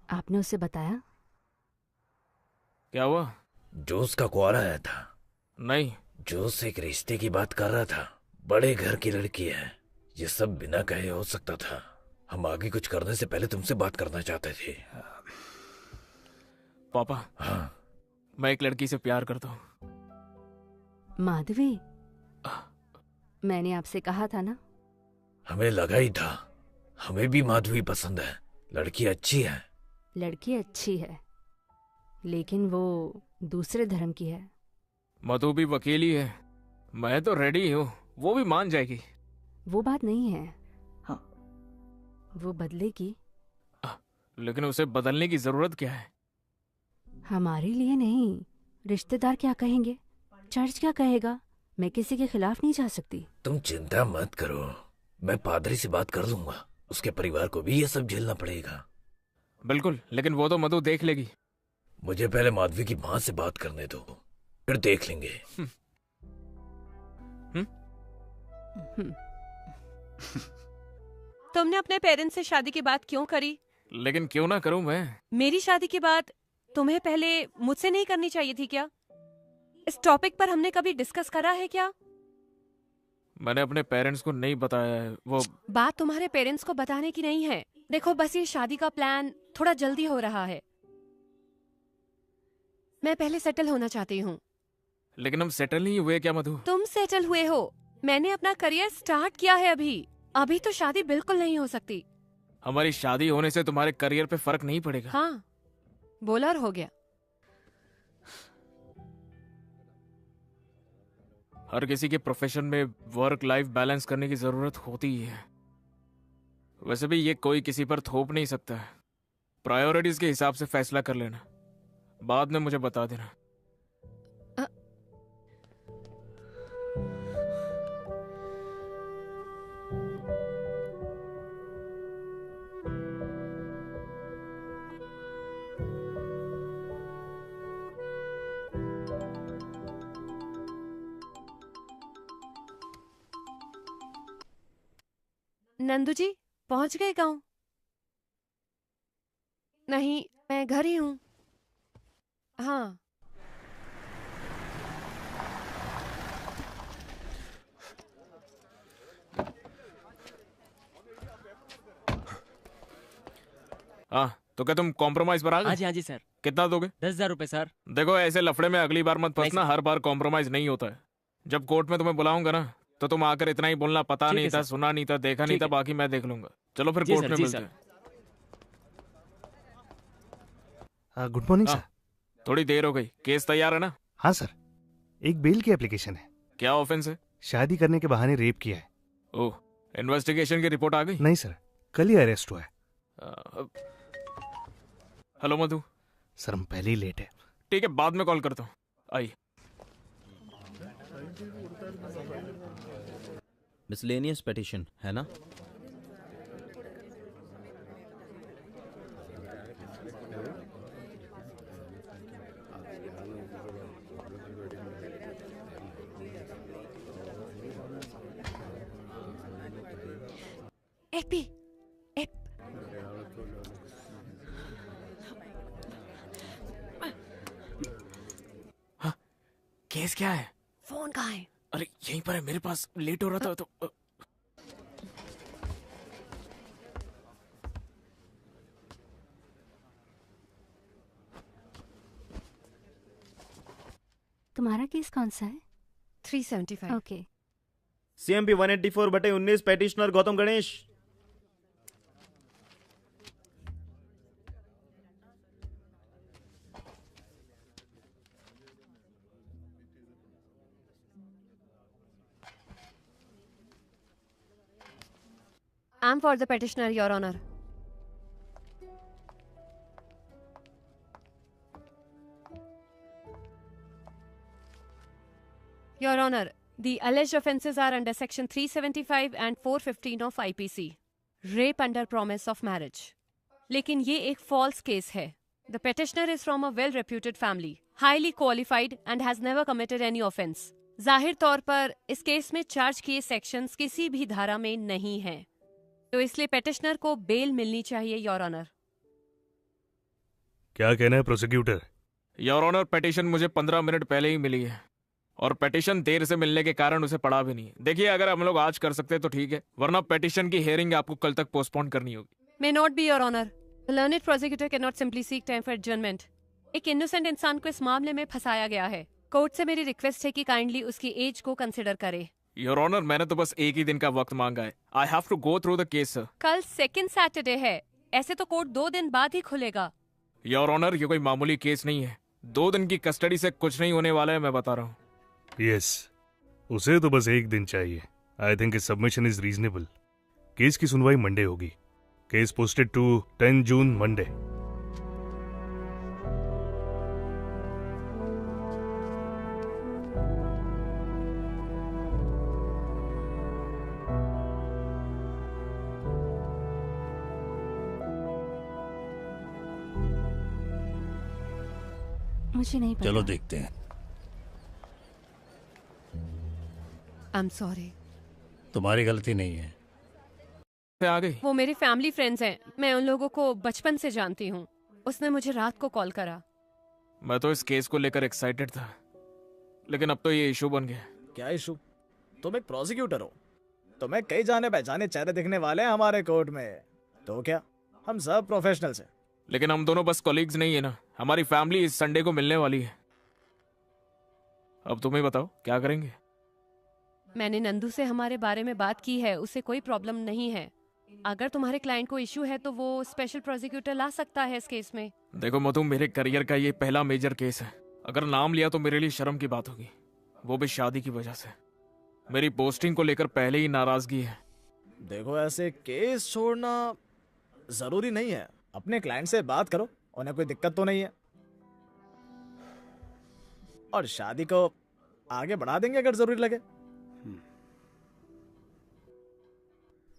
आपने उसे बताया? क्या हुआ? जोस का कुआरा आया था। नहीं। जोस एक रिश्ते की बात कर रहा था। बड़े घर की लड़की है। ये सब बिना कहे हो सकता था। हम आगे कुछ करने से पहले तुमसे बात करना चाहते थे। पापा। हाँ। मैं एक लड़की से प्यार करता हूँ। माधवी, मैंने आपसे कहा था ना। हमें लगा ही था। हमें भी माधवी पसंद है। लड़की अच्छी है। लड़की अच्छी है, लेकिन वो दूसरे धर्म की है। मधु भी वकील ही है। मैं तो रेडी हूँ, वो भी मान जाएगी। वो बात नहीं है। हाँ। वो बदलेगी। लेकिन उसे बदलने की जरूरत क्या है? हमारे लिए नहीं, रिश्तेदार क्या कहेंगे, चर्च क्या कहेगा। मैं किसी के खिलाफ नहीं जा सकती। तुम चिंता मत करो, मैं पादरी से बात कर लूंगा। उसके परिवार को भी ये सब झेलना पड़ेगा। बिल्कुल, लेकिन वो तो मधु देख लेगी। मुझे पहले माधवी की माँ से बात करने दो, फिर देख लेंगे। तुमने अपने पेरेंट्स से शादी की बात क्यों करी? लेकिन क्यों ना करूं मैं? मेरी शादी की बात तुम्हें पहले मुझसे नहीं करनी चाहिए थी क्या? इस टॉपिक पर हमने कभी डिस्कस करा है क्या? मैंने अपने पेरेंट्स को नहीं बताया है। वो बात तुम्हारे पेरेंट्स को बताने की नहीं है। देखो बस ये शादी का प्लान थोड़ा जल्दी हो रहा है। मैं पहले सेटल होना चाहती हूँ। लेकिन हम सेटल नहीं हुए क्या मधु? तुम सेटल हुए हो, मैंने अपना करियर स्टार्ट किया है। अभी तो शादी बिल्कुल नहीं हो सकती। हमारी शादी होने से तुम्हारे करियर पे फर्क नहीं पड़ेगा। हाँ, बोला और हो गया। हर किसी के प्रोफेशन में वर्क लाइफ बैलेंस करने की जरूरत होती ही है। वैसे भी ये कोई किसी पर थोप नहीं सकता है। प्रायोरिटीज के हिसाब से फैसला कर लेना, बाद में मुझे बता देना। नंदू जी पहुंच गए गांव? नहीं, मैं घर ही हूँ। हाँ। हाँ, तो क्या तुम कॉम्प्रोमाइज पर आ गए? हाँ जी सर। कितना दोगे? 10,000 रुपए सर। देखो ऐसे लफड़े में अगली बार मत फंसना। हर बार कॉम्प्रोमाइज नहीं होता है। जब कोर्ट में तुम्हें बुलाऊंगा ना, तो तुम आकर इतना ही बोलना, पता नहीं था, सुना नहीं था, देखा नहीं था, बाकी मैं देख लूंगा। चलो फिर कोर्ट में मिलते हैं। Good morning sir. थोड़ी देर हो गई। केस तैयार है ना? हाँ सर, एक बेल की एप्लीकेशन है। क्या ऑफेंस है? शादी करने के बहाने रेप किया है। ओह, इन्वेस्टिगेशन की रिपोर्ट आ गई? नहीं सर, कल ही अरेस्ट हुआ है। हेलो मधु। सर हम पहले ही लेट है। ठीक है, बाद में कॉल करता हूँ। आइए। मिसलेनियस पेटिशन है ना? एपी, हाँ, केस क्या है? फोन कहाँ है? अरे यहीं पर है मेरे पास। लेट हो रहा था तो तुम्हारा केस कौन सा है? 375। Okay. CMP 184/19 petitioner Gautam Ganesh. I'm for the petitioner, Your Honor. Your Honor, the alleged offences are under Section 375 and 415 of IPC. Rape under promise of marriage. लेकिन ये एक false case है. The petitioner is from a well-reputed family, highly qualified and has never committed any offence. जाहिर तौर पर इस case में charge किए सेक्शंस किसी भी धारा में नहीं हैं, तो इसलिए पेटिशनर को बेल मिलनी चाहिए, योर ऑनर। क्या कहना है प्रोसिक्यूटर? योर ऑनर, पेटिशन मुझे 15 मिनट पहले ही मिली है और पेटिशन देर से मिलने के कारण उसे पढ़ा भी नहीं। देखिए, अगर हम लोग आज कर सकते तो ठीक है, वरना पेटिशन की हियरिंग आपको कल तक पोस्टपोन करनी होगी। May not be, your honour. The learned prosecutor can not simply seek time for adjournment. एक इनोसेंट इंसान को इस मामले में फंसाया गया है। कोर्ट से मेरी रिक्वेस्ट है कि काइंडली उसकी एज को कंसिडर करे। योर ऑनर, मैंने तो बस एक ही दिन का वक्त मांगा है। I have to go through the case sir. कल सेकंड सैटरडे है, ऐसे तो कोर्ट 2 दिन बाद ही खुलेगा। योर ऑनर, ये कोई मामूली केस नहीं है। 2 दिन की कस्टडी से कुछ नहीं होने वाला है, मैं बता रहा हूँ। यस, उसे तो बस 1 दिन चाहिए। I think is submission is reasonable. Case की सुनवाई मंडे होगी। Case posted to 10 June Monday. मुझे नहीं पता। चलो देखते हैं। I am sorry. तुम्हारी गलती नहीं है। आ गई। वो मेरे फैमिली फ्रेंड्स हैं, मैं उन लोगों को बचपन से जानती हूँ। उसने मुझे रात को कॉल करा। मैं तो इस केस को लेकर एक्साइटेड था, लेकिन अब तो ये इशू बन गया। क्या इशू? तुम एक प्रोसिक्यूटर हो, तुम्हें कई जाने पहचाने चेहरे दिखने वाले हैं हमारे कोर्ट में, तो क्या हम सब प्रोफेशनल्स हैं। लेकिन हम दोनों बस कॉलीग्स नहीं है ना, हमारी फैमिली इस संडे को मिलने वाली है। अब तुम्हें बताओ क्या करेंगे। मैंने नंदू से हमारे बारे में बात की है, उसे कोई प्रॉब्लम नहीं है। अगर तुम्हारे क्लाइंट को इश्यू है तो वो स्पेशल प्रोसिक्यूटर ला सकता है इस केस में। देखो मधु, मेरे करियर का ये पहला मेजर केस है। अगर नाम लिया तो मेरे लिए शर्म की बात होगी, वो भी शादी की वजह से। मेरी पोस्टिंग को लेकर पहले ही नाराजगी है। देखो ऐसे केस छोड़ना जरूरी नहीं है, अपने क्लाइंट से बात करो, उन्हें कोई दिक्कत तो नहीं है, और शादी को आगे बढ़ा देंगे अगर जरूरी लगे।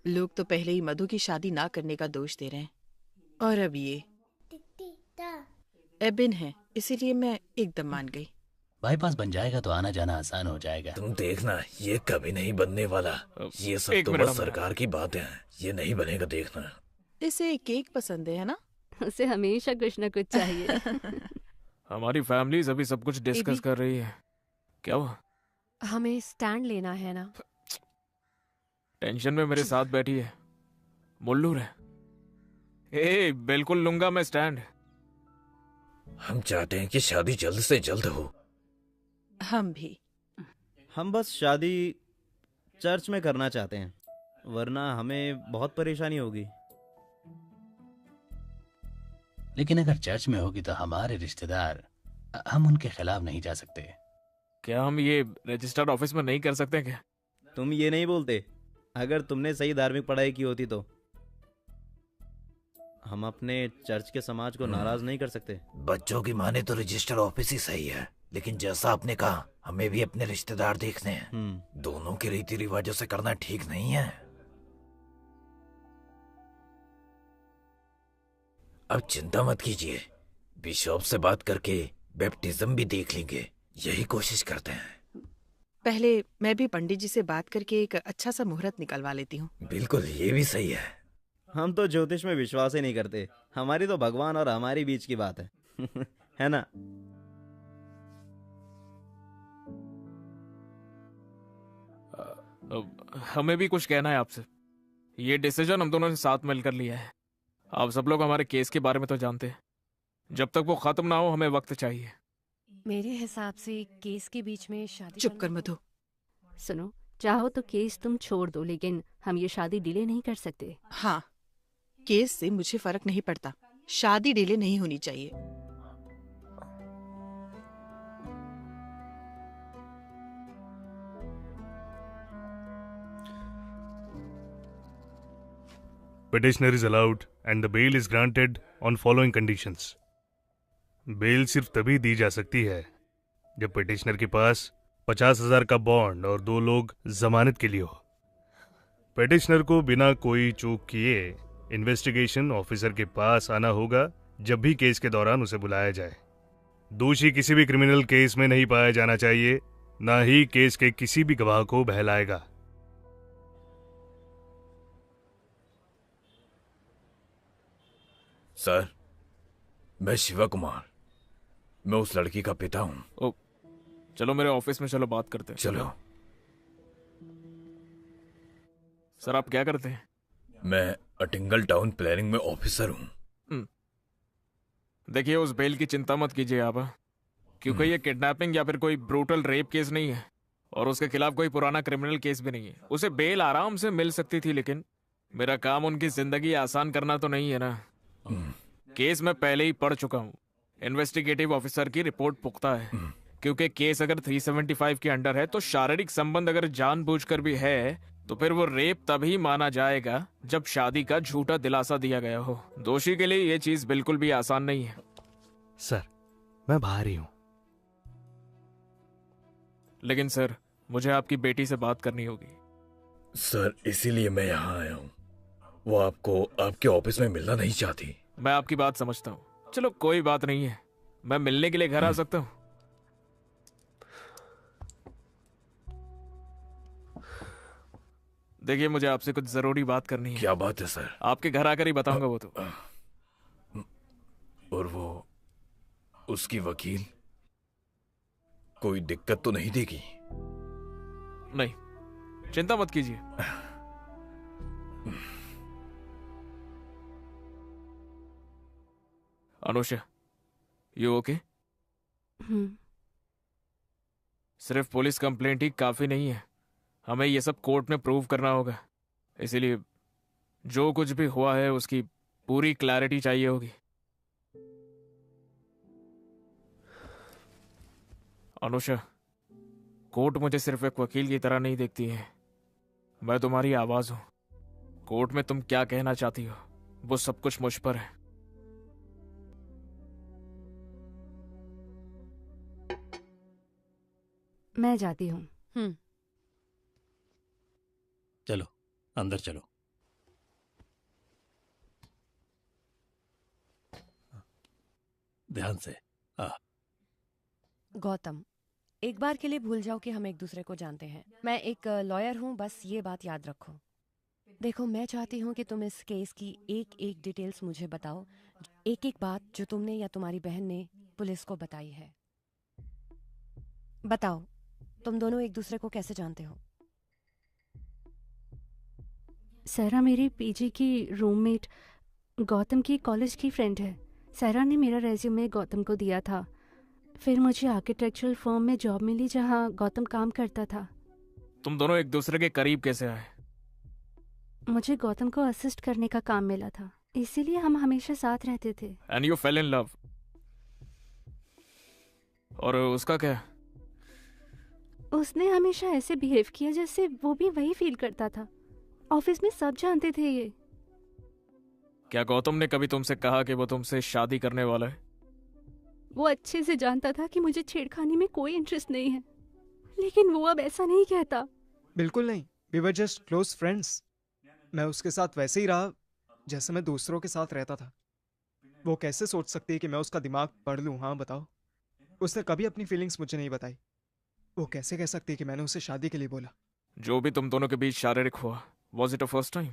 लोग तो पहले ही मधु की शादी ना करने का दोष दे रहे हैं, और अब ये एबिन है, इसीलिए मैं एकदम मान गई। बाईपास बन जाएगा तो आना जाना आसान हो जाएगा। तुम देखना, ये कभी नहीं बनने वाला। ये सब एक तो मिनट बस सरकार की बातें हैं, ये नहीं बनेगा, देखना। इसे केक पसंद है ना? उसे हमेशा कुछ न कुछ चाहिए। हमारी फैमिलीज अभी सब कुछ डिस्कस कर रही है। क्या हुआ? हमें स्टैंड लेना है ना। टेंशन में मेरे साथ बैठी है, मुल्लू है। ए, बिल्कुल लूंगा मैं स्टैंड। हम चाहते हैं कि शादी जल्द से जल्द हो। हम भी। हम बस शादी चर्च में करना चाहते हैं, वरना हमें बहुत परेशानी होगी। लेकिन अगर चर्च में होगी तो हमारे रिश्तेदार, हम उनके खिलाफ नहीं जा सकते। क्या हम ये रजिस्टर्ड ऑफिस में नहीं कर सकते क्या? तुम ये नहीं बोलते, अगर तुमने सही धार्मिक पढ़ाई की होती तो। हम अपने चर्च के समाज को नाराज नहीं कर सकते। बच्चों की माने तो रजिस्टर ऑफिस ही सही है, लेकिन जैसा आपने कहा, हमें भी अपने रिश्तेदार देखने हैं। दोनों के रीति रिवाजों से करना ठीक नहीं है। अब चिंता मत कीजिए, बिशप से बात करके बैप्टिज्म भी देख लेंगे, यही कोशिश करते हैं। पहले मैं भी पंडित जी से बात करके एक अच्छा सा मुहूर्त निकलवा लेती हूँ। बिल्कुल, ये भी सही है। हम तो ज्योतिष में विश्वास ही नहीं करते, हमारी तो भगवान और हमारी बीच की बात है। है ना? हमें भी कुछ कहना है आपसे। ये डिसीजन हम दोनों ने साथ मिलकर लिया है। आप सब लोग हमारे केस के बारे में तो जानते हैं, जब तक वो खत्म ना हो हमें वक्त चाहिए। मेरे हिसाब से केस के बीच में शादी। चुप कर मधु। सुनो, चाहो तो केस तुम छोड़ दो, लेकिन हम ये शादी डिले नहीं कर सकते। हाँ, केस से मुझे फर्क नहीं पड़ता, शादी डिले नहीं होनी चाहिए। Petitioner is allowed and the bail is granted on following conditions. Bail सिर्फ तभी दी जा सकती है जब पिटिशनर के पास 50,000 का बॉन्ड और 2 लोग जमानत के लिए हो। पिटिशनर को बिना कोई चूक किए इन्वेस्टिगेशन ऑफिसर के पास आना होगा जब भी केस के दौरान उसे बुलाया जाए। दोषी किसी भी क्रिमिनल केस में नहीं पाया जाना चाहिए, ना ही केस के किसी भी गवाह को बहलाएगा। सर, मैं शिवा कुमार, मैं उस लड़की का पिता हूँ। ओ, चलो मेरे ऑफिस में चलो बात करते हैं। चलो। सर आप क्या करते हैं? मैं अटिंगल टाउन प्लानिंग में ऑफिसर हूँ। देखिए, उस बेल की चिंता मत कीजिए आप, क्योंकि ये किडनैपिंग या फिर कोई ब्रूटल रेप केस नहीं है और उसके खिलाफ कोई पुराना क्रिमिनल केस भी नहीं है। उसे बेल आराम से मिल सकती थी, लेकिन मेरा काम उनकी जिंदगी आसान करना तो नहीं है ना। केस मैं पहले ही पढ़ चुका हूँ। इन्वेस्टिगेटिव ऑफिसर की रिपोर्ट पुख्ता है, क्योंकि केस अगर 375 के अंडर है तो शारीरिक संबंध अगर जानबूझकर भी है तो फिर वो रेप तभी माना जाएगा जब शादी का झूठा दिलासा दिया गया हो। दोषी के लिए ये चीज बिल्कुल भी आसान नहीं है। सर, मैं बाहर ही हूँ। लेकिन सर, मुझे आपकी बेटी से बात करनी होगी। सर, इसीलिए मैं यहाँ आया हूँ। वो आपको आपके ऑफिस में मिलना नहीं चाहती। मैं आपकी बात समझता हूँ। चलो कोई बात नहीं है, मैं मिलने के लिए घर आ सकता हूँ। देखिए, मुझे आपसे कुछ जरूरी बात करनी है। क्या बात है सर? आपके घर आकर ही बताऊंगा वो तो। और वो उसकी वकील कोई दिक्कत तो नहीं देगी? नहीं, चिंता मत कीजिए। Anusha, you okay? सिर्फ पुलिस कंप्लेंट ही काफी नहीं है, हमें ये सब कोर्ट में प्रूव करना होगा। इसीलिए जो कुछ भी हुआ है उसकी पूरी क्लैरिटी चाहिए होगी। अनुषा, कोर्ट मुझे सिर्फ एक वकील की तरह नहीं देखती है, मैं तुम्हारी आवाज हूं। कोर्ट में तुम क्या कहना चाहती हो वो सब कुछ मुझ पर है। मैं जाती हूँ। चलो अंदर चलो। ध्यान से। गौतम, एक बार के लिए भूल जाओ कि हम एक दूसरे को जानते हैं। मैं एक लॉयर हूँ, बस ये बात याद रखो। देखो, मैं चाहती हूँ कि तुम इस केस की एक एक डिटेल्स मुझे बताओ, एक एक बात जो तुमने या तुम्हारी बहन ने पुलिस को बताई है। बताओ, तुम दोनों एक दूसरे को कैसे जानते हो? सहरा मेरी पीजी की रूममेट गौतम की कॉलेज की फ्रेंड है। सहरा ने मेरा रेज्यूमे गौतम को दिया था, फिर मुझे आर्किटेक्चरल फर्म में जॉब मिली जहां गौतम काम करता था। तुम दोनों एक दूसरे के करीब कैसे आए? मुझे गौतम को असिस्ट करने का काम मिला था, इसीलिए हम हमेशा साथ रहते थे। And you fail in love. और उसका क्या? उसने हमेशा ऐसे बिहेव किया जैसे वो भी वही फील करता था। ऑफिस में सब जानते थे ये। क्या गौतम ने कभी तुमसे कहा कि वो तुमसे शादी करने वाला है? वो अच्छे से जानता था कि मुझे छेड़खानी में कोई इंटरेस्ट नहीं है, लेकिन वो अब ऐसा नहीं कहता। बिल्कुल नहीं, we were just close friends. मैं उसके साथ वैसे ही रहा जैसे मैं दूसरों के साथ रहता था। वो कैसे सोच सकती है कि मैं उसका दिमाग पढ़ लूं? हाँ बताओ। उसने कभी अपनी फीलिंग्स मुझे नहीं बताई। वो कैसे कह सकती है कि मैंने उसे शादी के लिए बोला? जो भी तुम दोनों के बीच शारीरिक हुआ, was it a first time?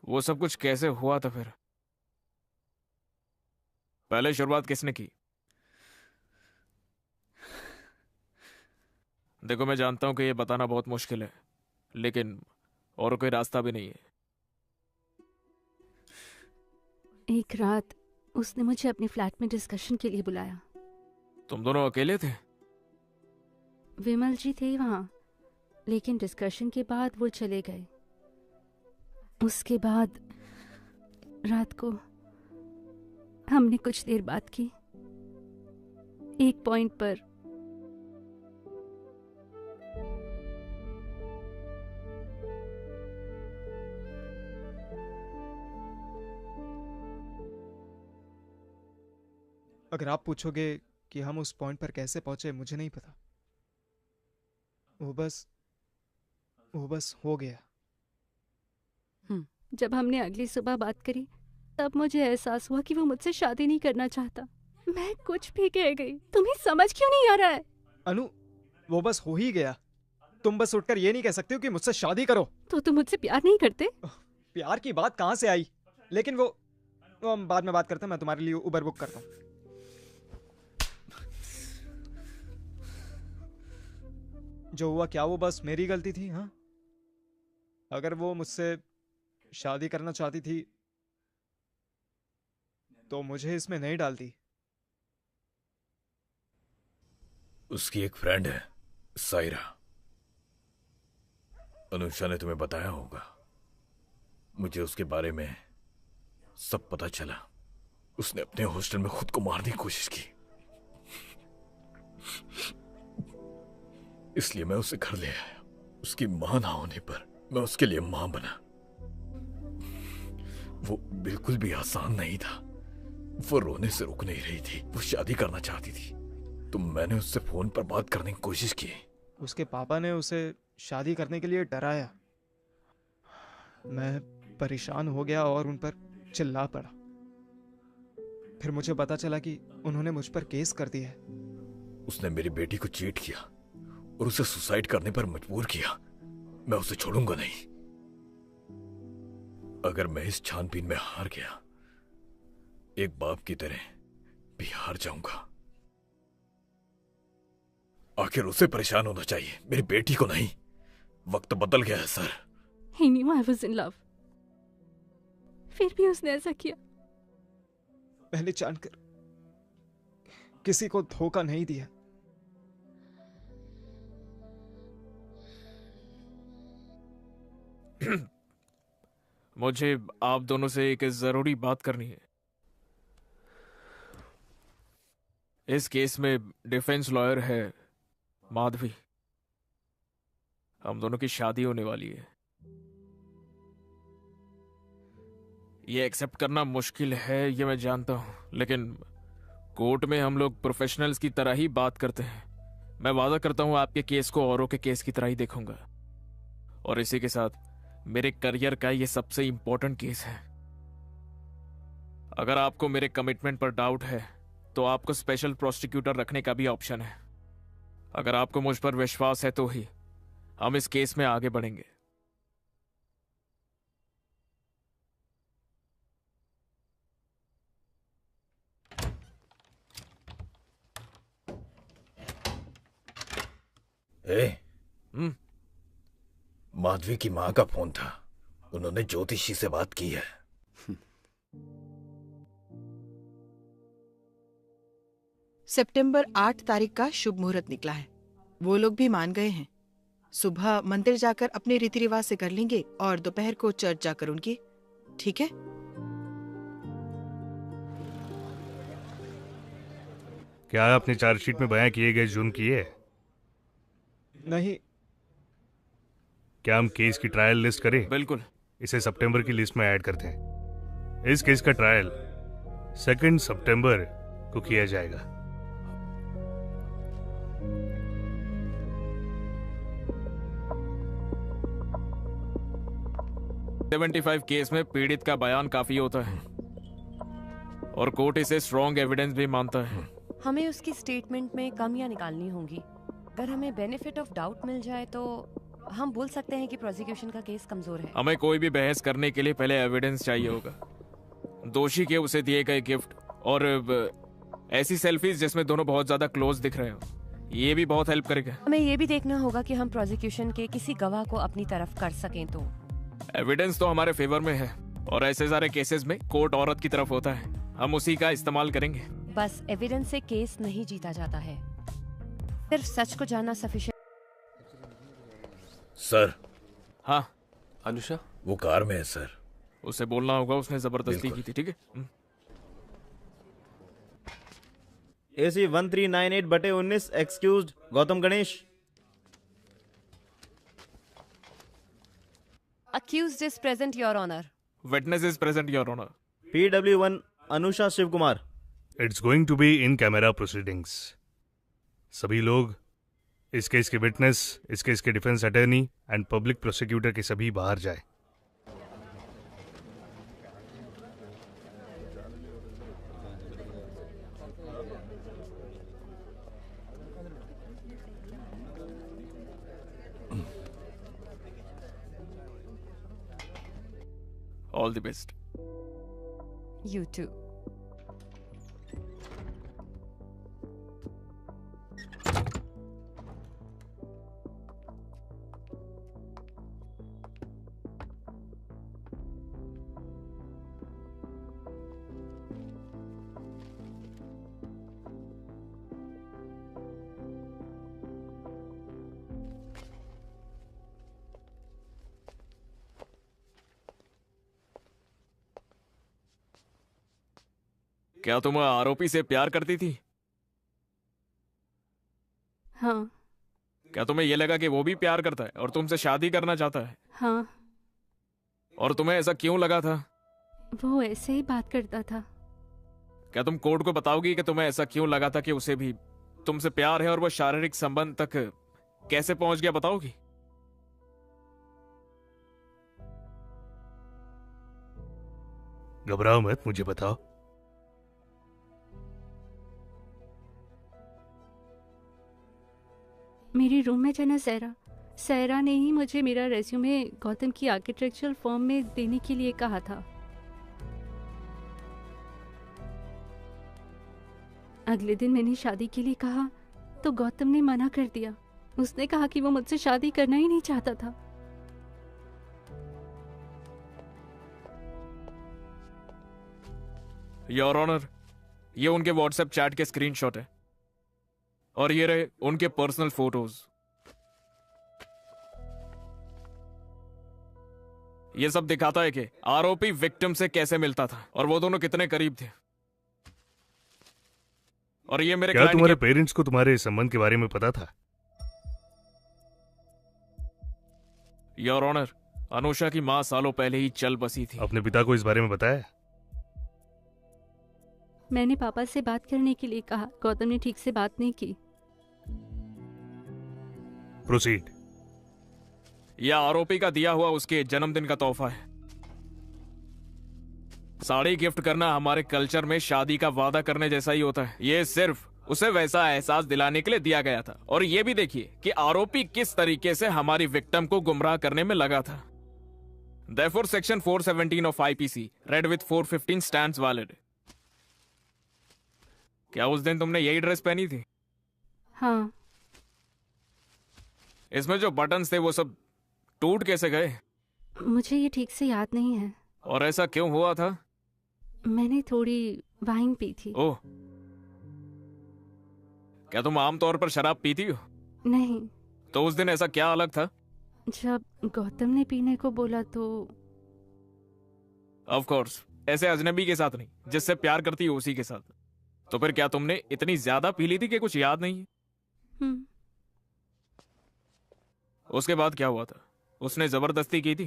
वो सब कुछ कैसे हुआ था फिर? पहले शुरुआत किसने की? देखो, मैं जानता हूं कि ये बताना बहुत मुश्किल है, लेकिन और कोई रास्ता भी नहीं है। एक रात उसने मुझे अपने फ्लैट में डिस्कशन के लिए बुलाया। तुम दोनों अकेले थे? विमल जी थे वहां, लेकिन डिस्कशन के बाद वो चले गए। उसके बाद रात को हमने कुछ देर बात की। एक पॉइंट पर अगर आप पूछोगे कि हम उस पॉइंट पर कैसे पहुंचे, मुझे नहीं पता। वो बस हो गया। जब हमने अगली सुबह बात करी, तब मुझे एहसास हुआ कि वो मुझसे शादी नहीं करना चाहता। मैं कुछ भी कह गई। तुम्हें समझ क्यों नहीं आ रहा है? अनु, वो बस हो ही गया। तुम बस उठकर ये नहीं कह सकते हो कि मुझसे शादी करो। तो तुम मुझसे प्यार नहीं करते? प्यार की बात कहाँ से आई? लेकिन वो हम बाद में बात करते हैं। मैं तुम्हारे लिए उबर बुक करता हूँ। जो हुआ क्या वो बस मेरी गलती थी? हाँ, अगर वो मुझसे शादी करना चाहती थी तो मुझे इसमें नहीं डालती। उसकी एक फ्रेंड है सायरा। अनुषा ने तुम्हें बताया होगा। मुझे उसके बारे में सब पता चला। उसने अपने हॉस्टल में खुद को मारने की कोशिश की, इसलिए मैं उसे घर ले आया। उसकी मां ना होने पर मैं उसके लिए मां बना। वो बिल्कुल भी आसान नहीं था। वो रोने से रुक नहीं रही थी। वो शादी करना चाहती थी, तो मैंने उससे फोन पर बात करने की कोशिश की। उसके पापा ने उसे शादी करने के लिए डराया। मैं परेशान हो गया और उन पर चिल्ला पड़ा। फिर मुझे पता चला कि उन्होंने मुझ पर केस कर दिया है। उसने मेरी बेटी को चीट किया और उसे सुसाइड करने पर मजबूर किया। मैं उसे छोड़ूंगा नहीं। अगर मैं इस छानबीन में हार गया, एक बाप की तरह भी हार जाऊंगा। आखिर उसे परेशान होना चाहिए, मेरी बेटी को नहीं। वक्त बदल गया है sir. He knew I was in love. फिर भी उसने ऐसा किया। मैंने जानकर किसी को धोखा नहीं दिया। मुझे आप दोनों से एक जरूरी बात करनी है। इस केस में डिफेंस लॉयर है माधवी। हम दोनों की शादी होने वाली है। ये एक्सेप्ट करना मुश्किल है, ये मैं जानता हूं, लेकिन कोर्ट में हम लोग प्रोफेशनल्स की तरह ही बात करते हैं। मैं वादा करता हूं आपके केस को औरों के केस की तरह ही देखूंगा, और इसी के साथ मेरे करियर का ये सबसे इंपॉर्टेंट केस है। अगर आपको मेरे कमिटमेंट पर डाउट है तो आपको स्पेशल प्रोसिक्यूटर रखने का भी ऑप्शन है। अगर आपको मुझ पर विश्वास है तो ही हम इस केस में आगे बढ़ेंगे। माधवी की माँ का फोन था, उन्होंने ज्योतिषी से बात की है। सितंबर 8 तारीख का शुभ मुहूर्त निकला है। वो लोग भी मान गए हैं। सुबह मंदिर जाकर अपने रीति रिवाज से कर लेंगे और दोपहर को चर्च जाकर उनकी। ठीक है? क्या आपने चार्जशीट में बयां किए गए जुर्म किए? नहीं। क्या हम केस की ट्रायल लिस्ट करें? बिल्कुल। इसे सितंबर की लिस्ट में ऐड करते हैं। इस केस का ट्रायल 2 सितंबर को किया जाएगा। $75 केस में पीड़ित का बयान काफी होता है और कोर्ट इसे स्ट्रॉन्ग एविडेंस भी मानता है। हमें उसकी स्टेटमेंट में कमियां निकालनी होंगी। अगर हमें बेनिफिट ऑफ डाउट मिल जाए तो हम बोल सकते हैं कि प्रोसिक्यूशन का केस कमजोर है। हमें कोई भी बहस करने के लिए पहले एविडेंस चाहिए होगा। दोषी के उसे दिए गए गिफ्ट और ऐसी सेल्फीज जिसमें दोनों बहुत ज्यादा क्लोज दिख रहे हो, ये भी बहुत हेल्प करेगा। हमें ये भी देखना होगा कि हम प्रोसिक्यूशन के किसी गवाह को अपनी तरफ कर सकें। तो एविडेंस तो हमारे फेवर में है और ऐसे सारे केसेस में कोर्ट औरत की तरफ होता है, हम उसी का इस्तेमाल करेंगे। बस एविडेंस से केस नहीं जीता जाता है, सिर्फ सच को जानना सफिशिएंट। सर। हाँ अनुषा, वो कार में है सर। उसे बोलना होगा, उसने जबरदस्ती की थी। ठीक है। AC 1398/19 excused Gautam Ganesh. Accused is present, Your Honor. Witness is present, Your Honor. PW1 Anusha Shiv Kumar. It's going to be in camera proceedings. सभी लोग, इस केस के विटनेस, इस केस के defence attorney and public prosecutor के सभी बाहर जाए। All the best. You too. क्या तुम आरोपी से प्यार करती थी? हाँ। क्या तुम्हें यह लगा कि वो भी प्यार करता है और तुमसे शादी करना चाहता है? हाँ। और तुम्हें ऐसा क्यों लगा था? वो ऐसे ही बात करता था। क्या तुम कोर्ट को बताओगी कि तुम्हें ऐसा क्यों लगा था कि उसे भी तुमसे प्यार है और वो शारीरिक संबंध तक कैसे पहुंच गया, बताओगी? घबराओ मत, मुझे बताओ। मेरी रूममेट है ना सहरा ने ही मुझे मेरा रेज्यूमे गौतम की आर्किटेक्चरल फर्म में देने के लिए कहा था। अगले दिन मैंने शादी के लिए कहा तो गौतम ने मना कर दिया। उसने कहा कि वो मुझसे शादी करना ही नहीं चाहता था। योर ऑनर, ये उनके व्हाट्सएप चैट के स्क्रीनशॉट है और ये रहे उनके पर्सनल फोटोज। ये सब दिखाता है कि आरोपी विक्टिम से कैसे मिलता था और वो दोनों कितने करीब थे। और ये मेरे क्या तुम्हारे पेरेंट्स को तुम्हारे संबंध के बारे में पता था? योर ऑनर, अनुषा की मां सालों पहले ही चल बसी थी। अपने पिता को इस बारे में बताया? मैंने पापा से बात करने के लिए कहा। गौतम ने ठीक से बात नहीं की। प्रोसीड। यह आरोपी का दिया हुआ उसके जन्मदिन का तोहफा है। साड़ी गिफ्ट करना हमारे कल्चर में शादी का वादा करने जैसा ही होता है। ये सिर्फ उसे वैसा एहसास दिलाने के लिए दिया गया था। और ये भी देखिए कि आरोपी किस तरीके से हमारी विक्टिम को गुमराह करने में लगा था। Therefore, section 417 of IPC read with 415 stands valid। क्या उस दिन तुमने यही ड्रेस पहनी थी? हाँ। इसमें जो बटन्स थे वो सब टूट कैसे गए? मुझे ये ठीक से याद नहीं है। और ऐसा क्यों हुआ था? मैंने थोड़ी वाइन पी थी। ओह, क्या तुम आमतौर पर शराब पीती हो? नहीं। तो उस दिन ऐसा क्या अलग था? जब गौतम ने पीने को बोला तो। ऑफ कोर्स, ऐसे अजनबी के साथ नहीं, जिससे प्यार करती हो उसी के साथ। तो फिर क्या तुमने इतनी ज्यादा पी ली थी कि कुछ याद नहीं है? उसके बाद क्या हुआ था? उसने जबरदस्ती की थी?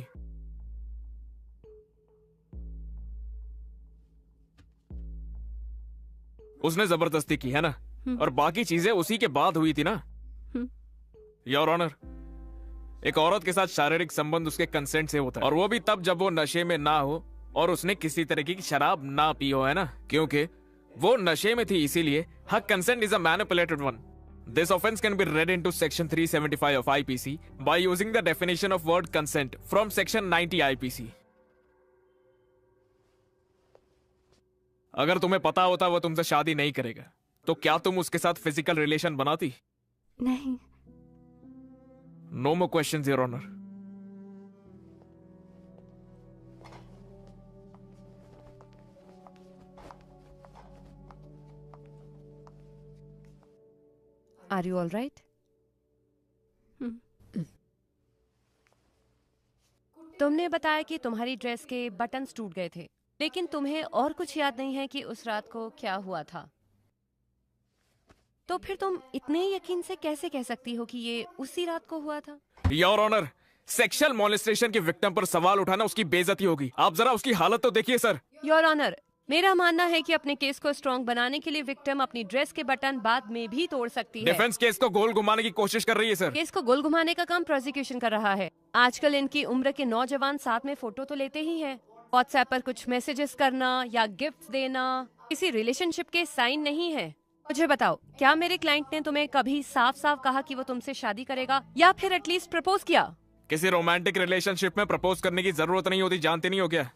उसने जबरदस्ती की है ना? और बाकी चीजें उसी के बाद हुई थी ना? योर ऑनर, एक औरत के साथ शारीरिक संबंध उसके कंसेंट से होता है, और वो भी तब जब वो नशे में ना हो और उसने किसी तरह की शराब ना पी हो, है ना? क्योंकि वो नशे में थी, इसीलिए her consent is a manipulated one। This offense can be read into section 375 of IPC by using the definition of word consent from section 90 IPC। अगर तुम्हें पता होता वो तुमसे शादी नहीं करेगा, तो क्या तुम उसके साथ फिजिकल रिलेशन बनाती? नहीं। No more questions, Your Honor। Are you all right? तुमने बताया कि तुम्हारी ड्रेस के बटन्स टूट गए थे, लेकिन तुम्हें और कुछ याद नहीं है कि उस रात को क्या हुआ था। तो फिर तुम इतने यकीन से कैसे कह सकती हो कि ये उसी रात को हुआ था? योर ऑनर, सेक्सुअल मॉलेस्टेशन की विक्टिम पर सवाल उठाना उसकी बेइज्जती होगी। आप जरा उसकी हालत तो देखिए सर। योर ऑनर, मेरा मानना है कि अपने केस को स्ट्रॉन्ग बनाने के लिए विक्टिम अपनी ड्रेस के बटन बाद में भी तोड़ सकती है। डिफेंस केस को गोल घुमाने की कोशिश कर रही है सर। केस को गोल घुमाने का काम प्रोसिक्यूशन कर रहा है। आजकल इनकी उम्र के नौजवान साथ में फोटो तो लेते ही हैं। व्हाट्सएप पर कुछ मैसेजेस करना या गिफ्ट देना किसी रिलेशनशिप के साइन नहीं है। मुझे बताओ, क्या मेरे क्लाइंट ने तुम्हें कभी साफ साफ कहा कि वो तुमसे शादी करेगा या फिर एटलीस्ट प्रपोज किया? किसी रोमांटिक रिलेशनशिप में प्रपोज करने की जरूरत नहीं होती, जानते नहीं हो क्या?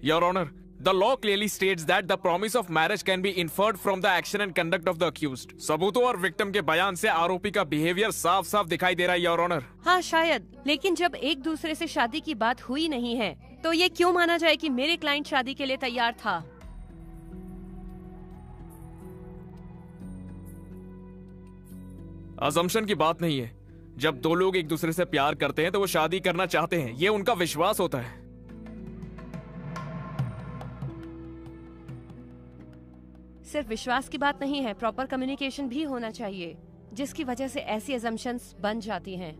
Your honour, the law clearly states that the promise of marriage can be inferred from the action and conduct of the accused। सबूतों और विक्टिम के बयान से आरोपी का बिहेवियर साफ साफ दिखाई दे रहा है, योर ऑनर। हाँ शायद, लेकिन जब एक दूसरे से शादी की बात हुई नहीं है, तो ये क्यों माना जाए कि मेरे क्लाइंट शादी के लिए तैयार था? असम्पशन की बात नहीं है। जब दो लोग एक दूसरे से प्यार करते हैं तो वो शादी करना चाहते हैं, ये उनका विश्वास होता है। सिर्फ विश्वास की बात नहीं है, प्रॉपर कम्युनिकेशन भी होना चाहिए, जिसकी वजह से ऐसी असम्पशंस बन जाती हैं।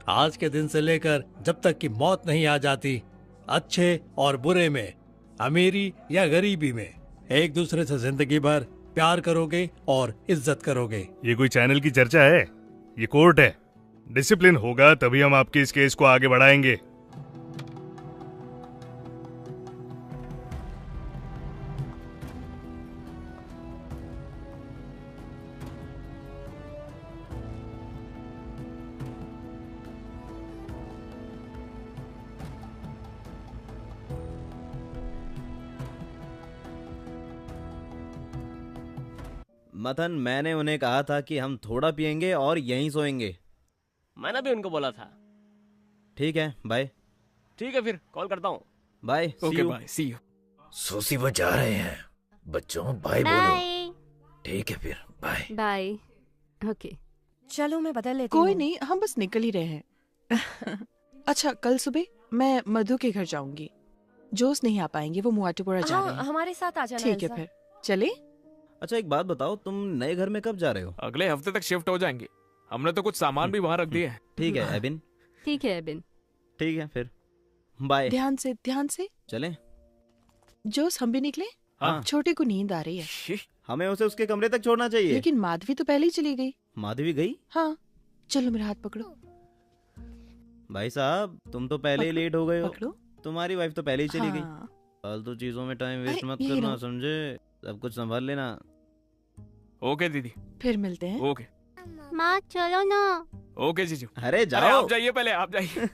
आज के दिन से लेकर जब तक कि मौत नहीं आ जाती, अच्छे और बुरे में, अमीरी या गरीबी में, एक दूसरे से जिंदगी भर प्यार करोगे और इज्जत करोगे। ये कोई चैनल की चर्चा है? ये कोर्ट है। डिसिप्लिन होगा तभी हम आपके इस केस को आगे बढ़ाएंगे। मथन, मैंने उन्हें कहा था कि हम थोड़ा पियेंगे और यहीं सोएंगे। मैंने भी उनको बोला था। ठीक है, बाय। ठीक है, फिर कॉल करता हूँ। Bye, see okay you. Bye, see you. सोसी वो जा रहे हैं। बच्चों बाय बोलो। ठीक है फिर, बाय। बाय। ओके चलो मैं बदल लेती हूँ। कोई नहीं, हम बस निकल ही रहे हैं। अच्छा, कल सुबह मैं मधु के घर जाऊंगी। जोश नहीं आ पाएंगे, वो मुआटुपुरा जा रहे हाँ, हैं। हमारे साथ आ जाना। ठीक है एल्सा। फिर चले। अच्छा, एक बात बताओ, तुम नए घर में कब जा रहे हो? अगले हफ्ते तक शिफ्ट हो जाएंगे। हमने तो कुछ सामान भी वहां रख दिए हैं। ठीक है एबिन। ठीक है एबिन। ठीक है फिर, बाय। ध्यान से चलें? जोश, हम भी निकले। हाँ। छोटे को नींद आ रही है। हमें उसे उसके कमरे तक छोड़ना चाहिए। लेकिन माधवी तो पहले ही चली गई। माधवी गई? हाँ, चलो मेरा हाथ पकड़ो। भाई साहब, तुम तो पहले ही लेट हो गए हो। पकड़ो। तुम्हारी वाइफ तो पहले ही चली गई। हाँ। फालतू चीजों में टाइम वेस्ट अरे, मत यही करना, रहो। समझे? सब कुछ संभाल लेना। ओके दीदी। फिर मिलते हैं। ओके। माँ चलो ना। ओके जीजू। अरे जाओ। अरे आप जाइए, पहले आप जाइए।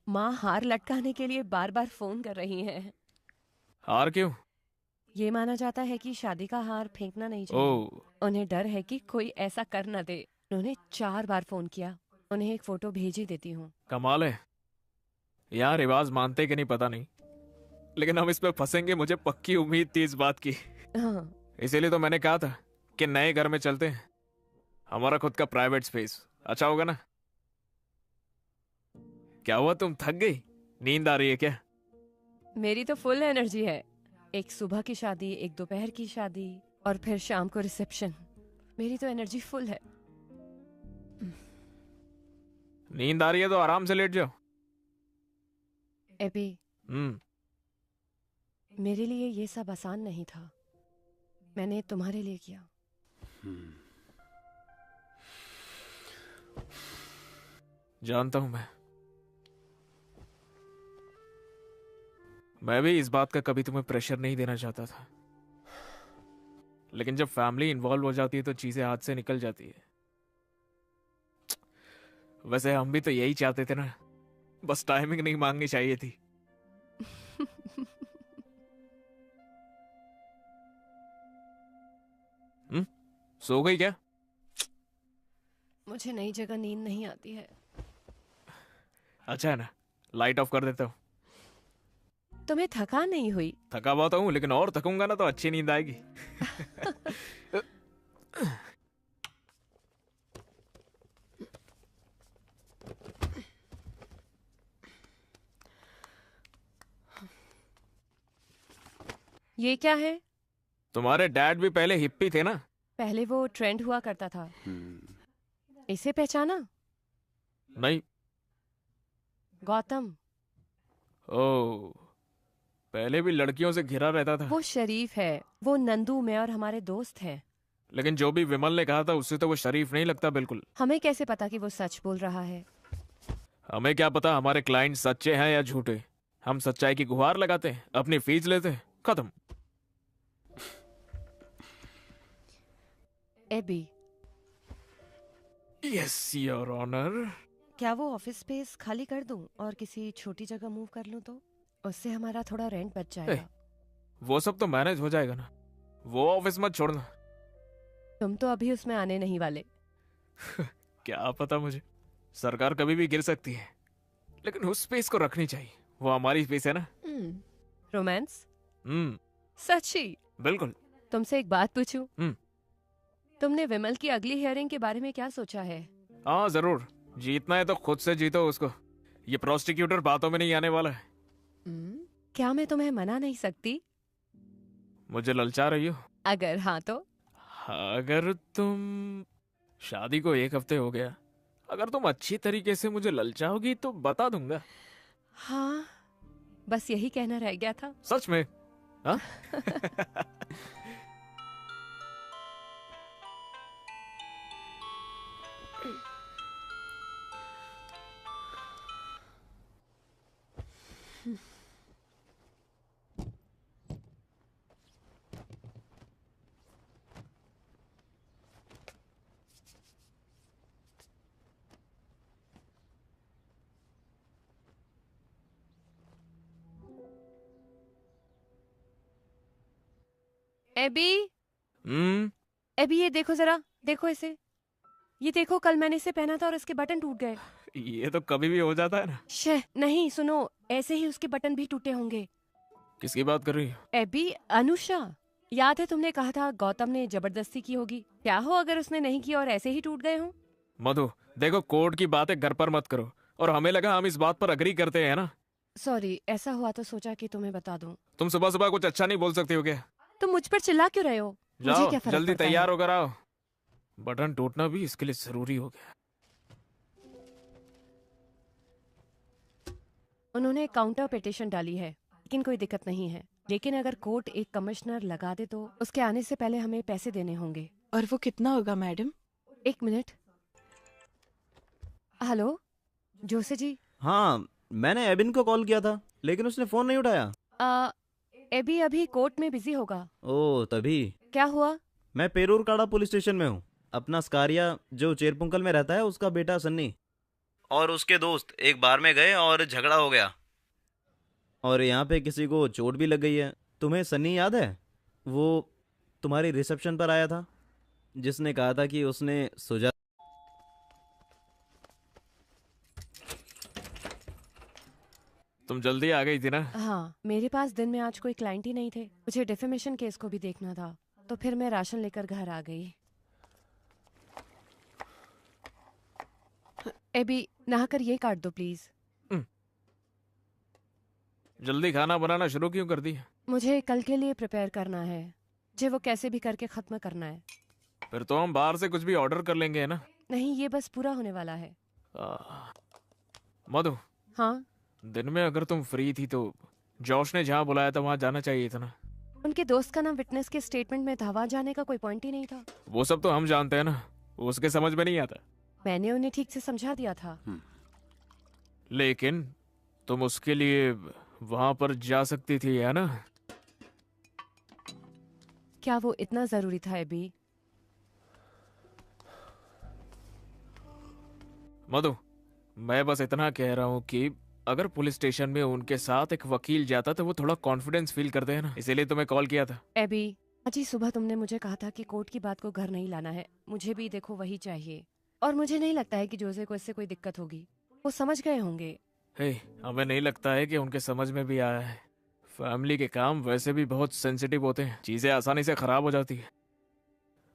माँ हार लटकाने के लिए बार बार फोन कर रही हैं। हार क्यों? ये माना जाता है कि शादी का हार फेंकना नहीं चाहिए। ओह। उन्हें डर है कि कोई ऐसा कर न दे। उन्होंने 4 बार फोन किया। उन्हें एक फोटो भेज ही देती हूँ। कमाल है। यहाँ रिवाज मानते कि नहीं पता नहीं, लेकिन हम इस पे फंसेंगे, मुझे पक्की उम्मीद थी इस बात की। हाँ। इसीलिए तो मैंने कहा था कि नए घर में चलते हैं, हमारा खुद का प्राइवेट स्पेस अच्छा होगा ना। क्या हुआ, तुम थक गई? नींद आ रही है क्या? मेरी तो फुल एनर्जी है। एक सुबह की शादी, एक दोपहर की शादी और फिर शाम को रिसेप्शन। मेरी तो एनर्जी फुल है। नींद आ रही है तो आराम से लेट जाओ। एबी, हम्म। मेरे लिए ये सब आसान नहीं था। मैंने तुम्हारे लिए किया। जानता हूं मैं भी इस बात का कभी तुम्हें प्रेशर नहीं देना चाहता था, लेकिन जब फैमिली इन्वॉल्व हो जाती है तो चीजें हाथ से निकल जाती है। वैसे हम भी तो यही चाहते थे ना, बस टाइमिंग नहीं मांगनी चाहिए थी। सो गई क्या? मुझे नई जगह नींद नहीं आती है। अच्छा है ना, लाइट ऑफ कर देता हूँ। तुम्हें थकान नहीं हुई? थका बहुत हूँ, लेकिन और थकूंगा ना तो अच्छी नींद आएगी। ये क्या है? तुम्हारे डैड भी पहले हिप्पी थे ना? पहले वो ट्रेंड हुआ करता था। इसे पहचाना? नहीं। गौतम। ओह, पहले भी लड़कियों से घिरा रहता था। वो शरीफ है। वो नंदू, मैं और हमारे दोस्त हैं। लेकिन जो भी विमल ने कहा था उससे तो वो शरीफ नहीं लगता बिल्कुल। हमें कैसे पता कि वो सच बोल रहा है? हमें क्या पता हमारे क्लाइंट सच्चे हैं या झूठे। हम सच्चाई की गुहार लगाते हैं, अपनी फीस लेते हैं, खत्म। एबी। Yes your honour. क्या वो ऑफिस स्पेस खाली कर दूं और किसी छोटी जगह मूव कर लूं तो? उससे हमारा थोड़ा रेंट बच जाएगा। वो सब तो मैनेज हो जाएगा ना, वो ऑफिस मत छोड़ना। तुम तो अभी उसमें आने नहीं वाले। क्या पता मुझे, सरकार कभी भी गिर सकती है, लेकिन उस स्पेस को रखनी चाहिए, वो हमारी स्पेस है ना। रोमांस? हम्म। सच्ची? बिल्कुल। तुमसे एक बात पूछूं? तुमने विमल की अगली हियरिंग के बारे में क्या सोचा है? हाँ जरूर, जीतना है तो खुद से जीतो उसको। ये प्रोसिक्यूटर बातों में नहीं आने वाला है। क्या मैं तुम्हें मना नहीं सकती? मुझे ललचा रही हो? अगर हाँ तो? अगर तुम, शादी को 1 हफ्ते हो गया, अगर तुम अच्छी तरीके से मुझे ललचाओगी तो बता दूंगा। हाँ, बस यही कहना रह गया था। सच में? हाँ? एबी, हम्म। एबी ये देखो जरा, देखो इसे, ये देखो कल मैंने इसे पहना था और इसके बटन टूट गए। ये तो कभी भी हो जाता है ना। शे नहीं, सुनो, ऐसे ही उसके बटन भी टूटे होंगे। किसकी बात कर रही है? एबी, अनुषा, याद है तुमने कहा था गौतम ने जबरदस्ती की होगी? क्या हो अगर उसने नहीं की और ऐसे ही टूट गए हों? मधु देखो, कोर्ट की बातें घर पर मत करो। और हमें लगा हम इस बात पर अग्री करते हैं ना। सॉरी, ऐसा हुआ तो सोचा कि तुम्हें बता दूं। तुम सुबह सुबह कुछ अच्छा नहीं बोल सकती हो क्या? तुम मुझ पर चिल्ला क्यों रहे हो? मुझे जाओ क्या फर्क जल्दी पड़ता है? तैयार होकर आओ। बटन टूटना भी इसके लिए जरूरी हो गया। उन्होंने काउंटर पिटीशन डाली है, लेकिन कोई दिक्कत नहीं है। लेकिन अगर कोर्ट एक कमिश्नर लगा दे तो उसके आने से पहले हमें पैसे देने होंगे। और वो कितना होगा मैडम? 1 मिनट। हेलो जोसे जी। हाँ, मैंने एबिन को कॉल किया था लेकिन उसने फोन नहीं उठाया। एबी अभी कोर्ट में बिजी होगा। ओह तभी। क्या हुआ? मैं पेरूर काड़ा पुलिस स्टेशन में हूँ। अपना स्कारिया जो चेरपुंकल में रहता है उसका बेटा सन्नी और उसके दोस्त एक बार में गए और झगड़ा हो गया और यहाँ पे किसी को चोट भी लग गई है। तुम्हें सन्नी याद है? वो तुम्हारी रिसेप्शन पर आया था जिसने कहा था कि उसने सुजा। तुम जल्दी आ गई थी ना? हाँ, मेरे पास दिन में आज कोई क्लाइंट ही नहीं थे। मुझे डिफेमेशन केस को भी देखना था, तो फिर मैं राशन लेकर घर आ गई। एबी, नहाकर ये काट दो प्लीज। जल्दी खाना बनाना शुरू क्यों कर दी? मुझे कल के लिए प्रिपेयर करना है, मुझे वो कैसे भी करके खत्म करना है। फिर तो हम बाहर से कुछ भी ऑर्डर कर लेंगे, है ना? नहीं, ये बस पूरा होने वाला है। मधु। हाँ? दिन में अगर तुम फ्री थी तो जॉश ने जहाँ बुलाया था वहाँ जाना चाहिए था ना? उनके दोस्त का नाम विटनेस के स्टेटमेंट में था, वहाँ जाने का कोई पॉइंट ही नहीं था। वो सब तो हम जानते हैं ना, उसके समझ में नहीं आता। मैंने उन्हें ठीक से समझा दिया था। लेकिन तुम उसके लिए वहां पर जा सकती थी, है ना? क्या वो इतना जरूरी था एबी? मधु, मैं बस इतना कह रहा हूँ कि अगर पुलिस स्टेशन में उनके साथ एक वकील जाता तो वो थोड़ा कॉन्फिडेंस फील करते हैं ना, इसीलिए तुम्हें कॉल किया था। एबी, आज ही सुबह तुमने मुझे कहा था कि कोर्ट की बात को घर नहीं लाना है। मुझे भी देखो वही चाहिए, और मुझे नहीं लगता है कि जोसे को इससे कोई दिक्कत होगी। वो समझ गए होंगे। हमें नहीं लगता है कि उनके समझ में भी आया है। फैमिली के काम वैसे भी बहुत सेंसिटिव होते हैं, चीजें आसानी से खराब हो जाती है।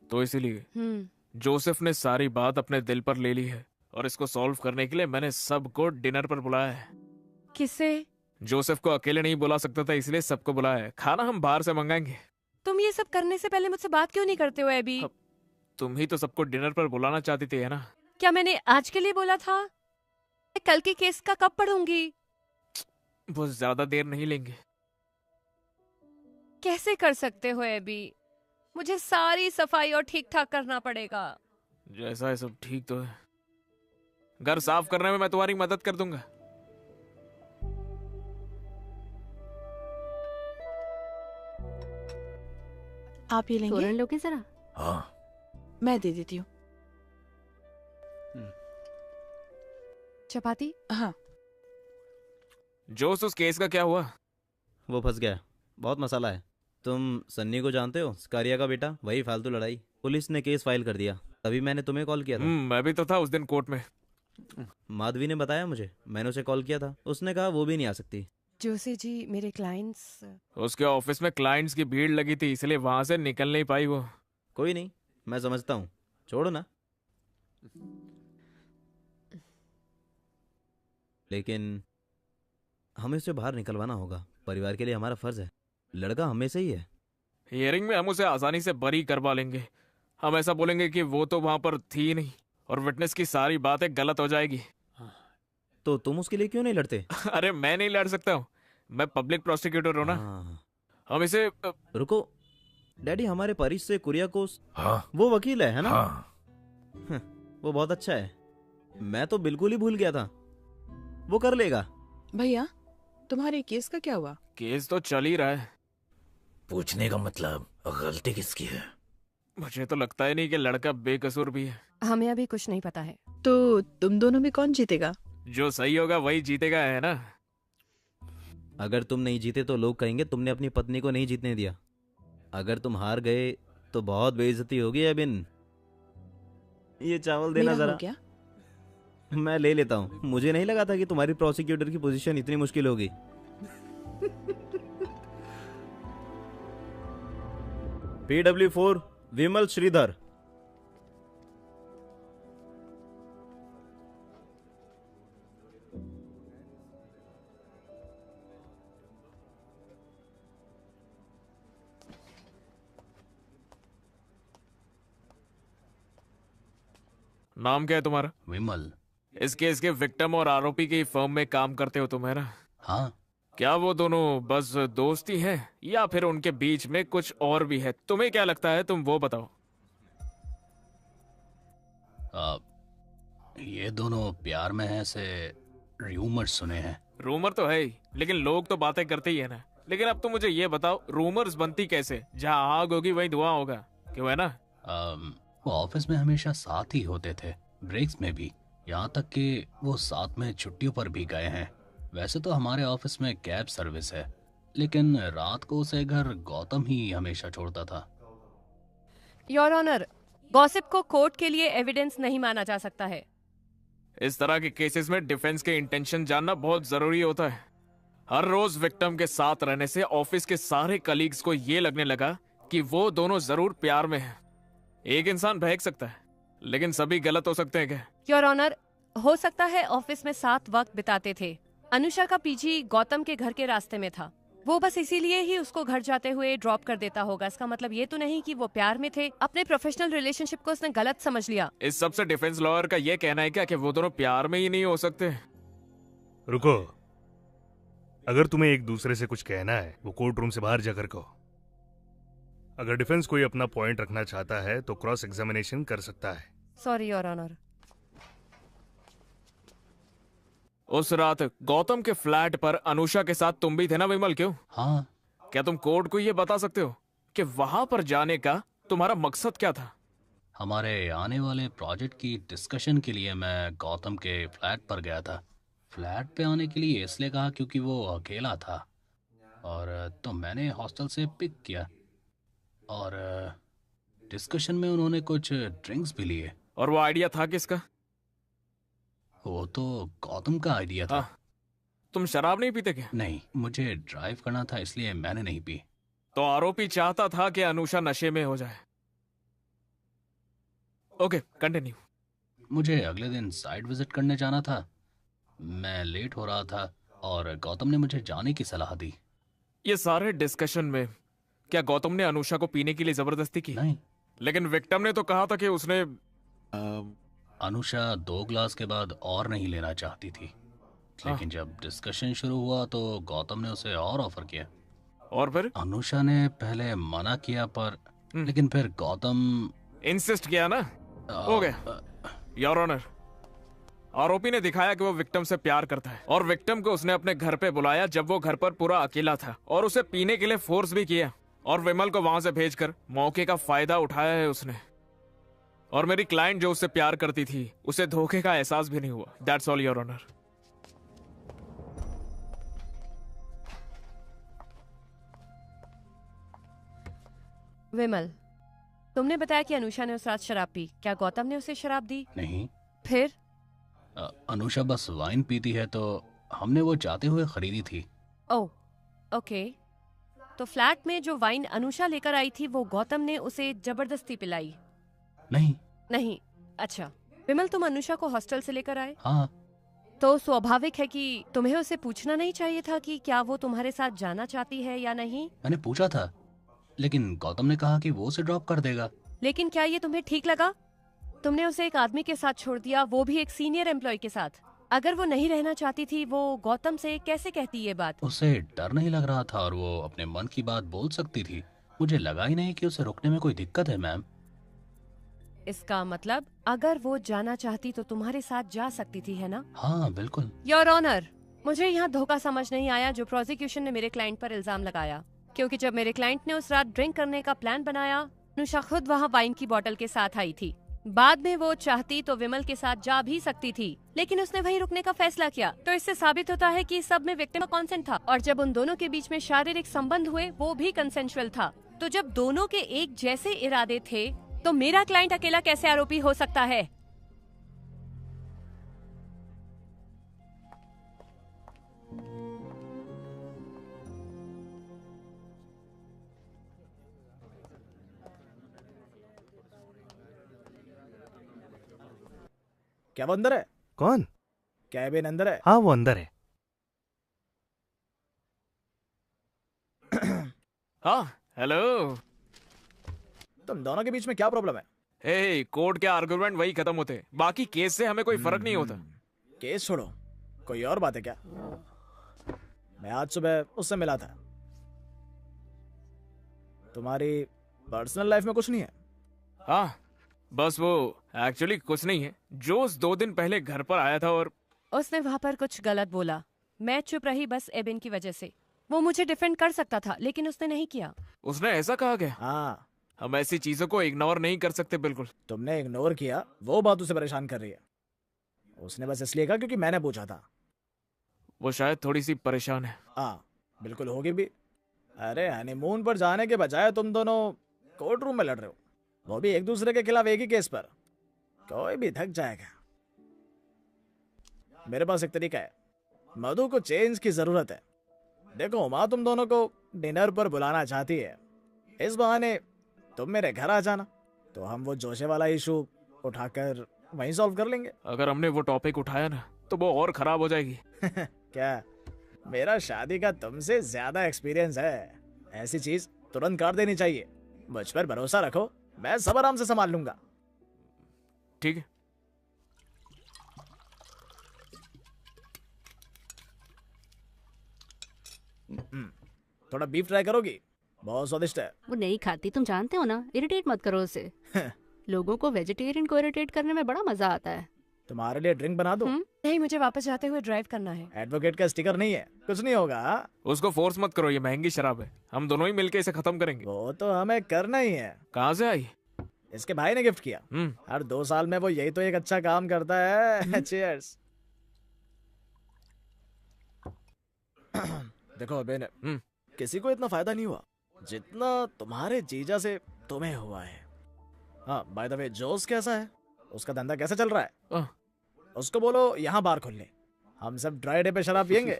तो इसीलिए जोसेफ ने सारी बात अपने दिल पर ले ली है और इसको सॉल्व करने के लिए मैंने सबको डिनर पर बुलाया है। किसे? जोसेफ को अकेले नहीं बुला सकता था, इसलिए सबको बुलाया है। खाना हम बाहर से मंगाएंगे। तुम ये सब करने से पहले मुझसे बात क्यों नहीं करते हो एबी? तुम ही तो सबको डिनर पर बुलाना चाहती थी, है ना? क्या मैंने आज के लिए बोला था? मैं कल के केस का कब पढ़ूंगी? बहुत ज्यादा देर नहीं लेंगे। कैसे कर सकते हो एबी? मुझे सारी सफाई और ठीक ठाक करना पड़ेगा। जैसा है सब ठीक तो है। घर साफ करने में मैं तुम्हारी मदद कर दूंगा। आप ये लेंगे? तोरण लोगे जरा? हाँ, मैं दे देती हूँ। चपाती? हाँ। जोश, उस केस का क्या हुआ? वो फंस गया, बहुत मसाला है। तुम सन्नी को जानते हो, स्कारिया का बेटा। वही फालतू लड़ाई, पुलिस ने केस फाइल कर दिया। तभी मैंने तुम्हें कॉल किया था। मैं भी तो था उस दिन कोर्ट में। माधवी ने बताया मुझे, मैंने उसे कॉल किया था, उसने कहा वो भी नहीं आ सकती। जोशी जी, मेरे क्लाइंट्स। उसके ऑफिस में क्लाइंट्स की भीड़ लगी थी, इसलिए वहां से निकल नहीं पाई वो। कोई नहीं, मैं समझता हूँ, छोड़ो ना। लेकिन हमें उसे बाहर निकलवाना होगा, परिवार के लिए हमारा फर्ज है। लड़का हमें से ही है। हियरिंग में हम उसे आसानी से बरी करवा लेंगे। हम ऐसा बोलेंगे कि वो तो वहां पर थी नहीं और विटनेस की सारी बातें गलत हो जाएगी। तो तुम उसके लिए क्यों नहीं लड़ते? अरे मैं नहीं लड़ सकता हूँ, मैं पब्लिक प्रोसिक्यूटर हूँ ना। हम इसे रुको डैडी, हमारे परिस से कुरियाकोस। हाँ, वो वकील है ना? हाँ। वो बहुत अच्छा है, मैं तो बिल्कुल ही भूल गया था। वो कर लेगा। भैया, तुम्हारे केस का क्या हुआ? केस तो चल ही रहा है। पूछने का मतलब गलती किसकी है? मुझे तो लगता ही नहीं कि लड़का बेकसूर भी है। हमें अभी कुछ नहीं पता है। तो तुम दोनों में कौन जीतेगा? जो सही होगा वही जीतेगा, है ना? अगर तुम नहीं जीते तो लोग कहेंगे तुमने अपनी पत्नी को नहीं जीतने दिया। अगर तुम हार गए तो बहुत बेइज्जती होगी अबिन। ये चावल देना मेरा हो जरा। गया? मैं ले लेता हूँ। मुझे नहीं लगा था कि तुम्हारी प्रोसिक्यूटर की पोजीशन इतनी मुश्किल होगी। PW4 विमल श्रीधर। नाम क्या है तुम्हारा? विमल। इस केस के विक्टिम और आरोपी की फर्म में काम करते हो तुम, है ना? हाँ। क्या वो दोनों बस दोस्ती हैं या फिर उनके बीच में कुछ और भी है? तुम्हें क्या लगता है, तुम वो बताओ। ये दोनों प्यार में हैं से रूमर्स सुने हैं। रूमर तो है ही, लेकिन लोग तो बातें करते ही है ना। लेकिन अब तुम मुझे ये बताओ, रूमर्स बनती कैसे? जहाँ आग होगी वहीं धुआं होगा, क्यों, है ना? वो ऑफिस में हमेशा साथ ही होते थे, ब्रेक्स में भी, यहाँ तक कि वो साथ में छुट्टियों पर भी गए हैं। वैसे तो हमारे ऑफिस में कैब सर्विस है, लेकिन रात को उसे घर गौतम ही हमेशा छोड़ता था। योर ऑनर, गॉसिप को कोर्ट के लिए एविडेंस नहीं माना जा सकता है। इस तरह के केसेस में डिफेंस के इंटेंशन जानना बहुत जरूरी होता है। हर रोज विक्टिम के साथ रहने से ऑफिस के सारे कलीग्स को ये लगने लगा कि वो दोनों जरूर प्यार में हैं। एक इंसान बहक सकता है, लेकिन सभी गलत हो सकते हैं क्या? योर ऑनर, हो सकता है ऑफिस में साथ वक्त बिताते थे। अनुषा का पीजी गौतम के घर के रास्ते में था। वो बस इसीलिए ही उसको घर जाते हुए ड्रॉप कर देता होगा। इसका मतलब ये तो नहीं कि वो प्यार में थे। अपने प्रोफेशनल रिलेशनशिप को उसने गलत समझ लिया। इस सबसे डिफेंस लॉयर का ये कहना है क्या कि वो दोनों प्यार में ही नहीं हो सकते? रुको, अगर तुम्हें एक दूसरे से कुछ कहना है वो कोर्ट रूम से बाहर जाकर कहो। अगर डिफेंस कोई अपना पॉइंट रखना चाहता है तो क्रॉस एग्जामिनेशन कर सकता है। Sorry your honour. उस रात गौतम के फ्लैट पर अनुषा के साथ तुम भी थे ना विमल? क्यों? हाँ। क्या तुम कोर्ट को ये बता सकते हो कि वहां पर जाने का तुम्हारा मकसद क्या था? हमारे आने वाले प्रोजेक्ट की डिस्कशन के लिए मैं गौतम के फ्लैट पर गया था। फ्लैट पे आने के लिए इसलिए कहा क्योंकि वो अकेला था, और तो मैंने हॉस्टल से पिक किया, और डिस्कशन में उन्होंने कुछ ड्रिंक्स भी लिए। और वो आइडिया था किसका? वो तो गौतम का आइडिया था। तुम शराब नहीं पीते क्या? नहीं, मुझे ड्राइव करना था इसलिए मैंने नहीं पी। तो आरोपी चाहता था कि अनुषा नशे में हो जाए। Okay, continue. मुझे अगले दिन साइट विजिट करने जाना था। मैं लेट हो रहा था और गौतम ने मुझे जाने की सलाह दी। ये सारे डिस्कशन में क्या गौतम ने अनुषा को पीने के लिए जबरदस्ती की? नहीं। लेकिन विक्टिम ने तो कहा था कि उसने अनुषा 2 ग्लास के बाद और नहीं लेना चाहती थी, लेकिन जब डिस्कशन शुरू हुआ तो गौतम ने उसे और ऑफर किया। और फिर? अनुषा ने पहले मना किया, पर लेकिन फिर गौतम इंसिस्ट किया ना। हो गया योर ऑनर। आरोपी ने दिखाया कि वो विक्टिम से प्यार करता है, और विक्टिम को उसने अपने घर पे बुलाया जब वो घर पर पूरा अकेला था, और उसे पीने के लिए फोर्स भी किया, और विमल को वहां से भेजकर मौके का फायदा उठाया है उसने। और मेरी क्लाइंट जो उससे प्यार करती थी उसे धोखे का एहसास भी नहीं हुआ। That's all your honour. Vimal, तुमने बताया कि अनुषा ने उस रात शराब पी। क्या गौतम ने उसे शराब दी? नहीं। फिर? अनुषा बस वाइन पीती है, तो हमने वो जाते हुए खरीदी थी। ओह, ओके। तो फ्लैट में जो वाइन अनुषा लेकर आई थी वो गौतम ने उसे जबरदस्ती पिलाई? नहीं। नहीं, अच्छा। विमल, तुम अनुषा को हॉस्टल से लेकर आए? हाँ। तो स्वाभाविक है कि तुम्हें उसे पूछना नहीं चाहिए था कि क्या वो तुम्हारे साथ जाना चाहती है या नहीं? मैंने पूछा था, लेकिन गौतम ने कहा कि वो उसे ड्रॉप कर देगा। लेकिन क्या ये तुम्हें ठीक लगा? तुमने उसे एक आदमी के साथ छोड़ दिया, वो भी एक सीनियर एम्प्लॉय के साथ। अगर वो नहीं रहना चाहती थी, वो गौतम से कैसे कहती ये बात? उसे डर नहीं लग रहा था और वो अपने मन की बात बोल सकती थी। मुझे लगा ही नहीं कि उसे रोकने में कोई दिक्कत है, मैम। इसका मतलब अगर वो जाना चाहती तो तुम्हारे साथ जा सकती थी, है ना? हाँ, बिल्कुल। योर ऑनर, मुझे यहाँ धोखा समझ नहीं आया जो प्रोसिक्यूशन ने मेरे क्लाइंट पर इल्जाम लगाया, क्योंकि जब मेरे क्लाइंट ने उस रात ड्रिंक करने का प्लान बनाया, अनुषा खुद वहाँ वाइन की बोतल के साथ आई थी। बाद में वो चाहती तो विमल के साथ जा भी सकती थी, लेकिन उसने वहीं रुकने का फैसला किया। तो इससे साबित होता है कि सब में विक्टिम का कॉन्सेंट था, और जब उन दोनों के बीच में शारीरिक संबंध हुए वो भी कंसेंशुअल था। तो जब दोनों के एक जैसे इरादे थे तो मेरा क्लाइंट अकेला कैसे आरोपी हो सकता है? क्या वो अंदर है? कौन? कैबिन अंदर है? हाँ वो अंदर है। हाँ हेलो। तुम दोनों के बीच में क्या प्रॉब्लम है? हे, कोर्ट के आर्गुमेंट वही खत्म होते हैं, बाकी केस से हमें कोई फर्क नहीं होता। केस छोड़ो, कोई और बात है क्या? मैं आज सुबह उससे मिला था। तुम्हारी पर्सनल लाइफ में कुछ नहीं है? हाँ, बस वो एक्चुअली कुछ नहीं है। जोस 2 दिन पहले घर पर आया था और उसने वहाँ पर कुछ गलत बोला। मैं चुप रही बस एबिन की वजह से। वो मुझे डिफेंड कर सकता था लेकिन उसने नहीं किया। उसने ऐसा कहा क्या? हाँ, हम ऐसी चीजों को इग्नोर नहीं कर सकते। बिल्कुल। तुमने इग्नोर किया, वो बात उसे परेशान कर रही है। उसने बस इसलिए कहा क्योंकि मैंने पूछा था। वो शायद थोड़ी सी परेशान है। हाँ बिल्कुल होगी भी। अरे हनीमून पर जाने के बजाय तुम दोनों कोर्ट रूम में लड़ रहे हो, वो भी एक दूसरे के खिलाफ एक ही केस पर। कोई भी थक जाएगा। मेरे पास एक तरीका है। मधु को चेंज की जरूरत है। देखो माँ तुम दोनों को डिनर पर बुलाना चाहती है, इस बहाने तुम मेरे घर आ जाना, तो हम वो जोशे वाला इशू उठाकर वहीं सॉल्व कर लेंगे। अगर हमने वो टॉपिक उठाया ना तो वो और खराब हो जाएगी। क्या? मेरा शादी का तुमसे ज्यादा एक्सपीरियंस है। ऐसी चीज तुरंत कर देनी चाहिए। मुझ पर भरोसा रखो, मैं सब आराम से संभाल लूंगा। ठीक है। थोड़ा बीफ ट्राई करोगी? बहुत स्वादिष्ट है। वो नहीं खाती, तुम जानते हो ना। इरिटेट मत करो उसे। लोगों को वेजिटेरियन को इरिटेट करने में बड़ा मजा आता है। तुम्हारे लिए ड्रिंक बना दो? नहीं, मुझे वापस जाते हुए ड्राइव करना है। एडवोकेट का स्टिकर नहीं है, कुछ नहीं होगा। उसको फोर्स मत करो, ये महंगी शराब है। हम दोनों ही मिलके इसे खत्म करेंगे। वो तो हमें करना ही है। कहाँ से आई? इसके भाई ने गिफ्ट किया। हर 2 साल में वो यही तो एक अच्छा काम करता है। चीयर्स। देखो अबेन, किसी को इतना फायदा नहीं हुआ जितना तुम्हारे जीजा से तुम्हें हुआ है। हाँ बाय द वे, जोस कैसा है? उसका धंधा कैसा चल रहा है? उसको बोलो यहाँ बार खोल ले, हम सब ड्राई डे पे शराब पियेंगे।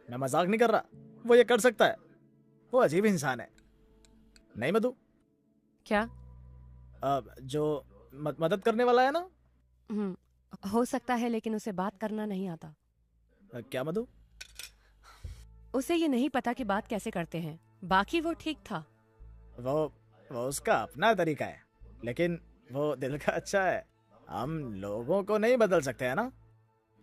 मैं मजाक नहीं कर रहा, वो ये कर सकता है। वो अजीब इंसान है। नहीं मधु? क्या? जो मदद करने वाला है ना? हो सकता है, लेकिन उसे बात करना नहीं आता। क्या मधु? उसे ये नहीं पता कि बात कैसे करते हैं। बाकी वो ठीक था। वो उसका अपना तरीका है, लेकिन वो दिल का अच्छा है। हम लोगों को नहीं बदल सकते है ना,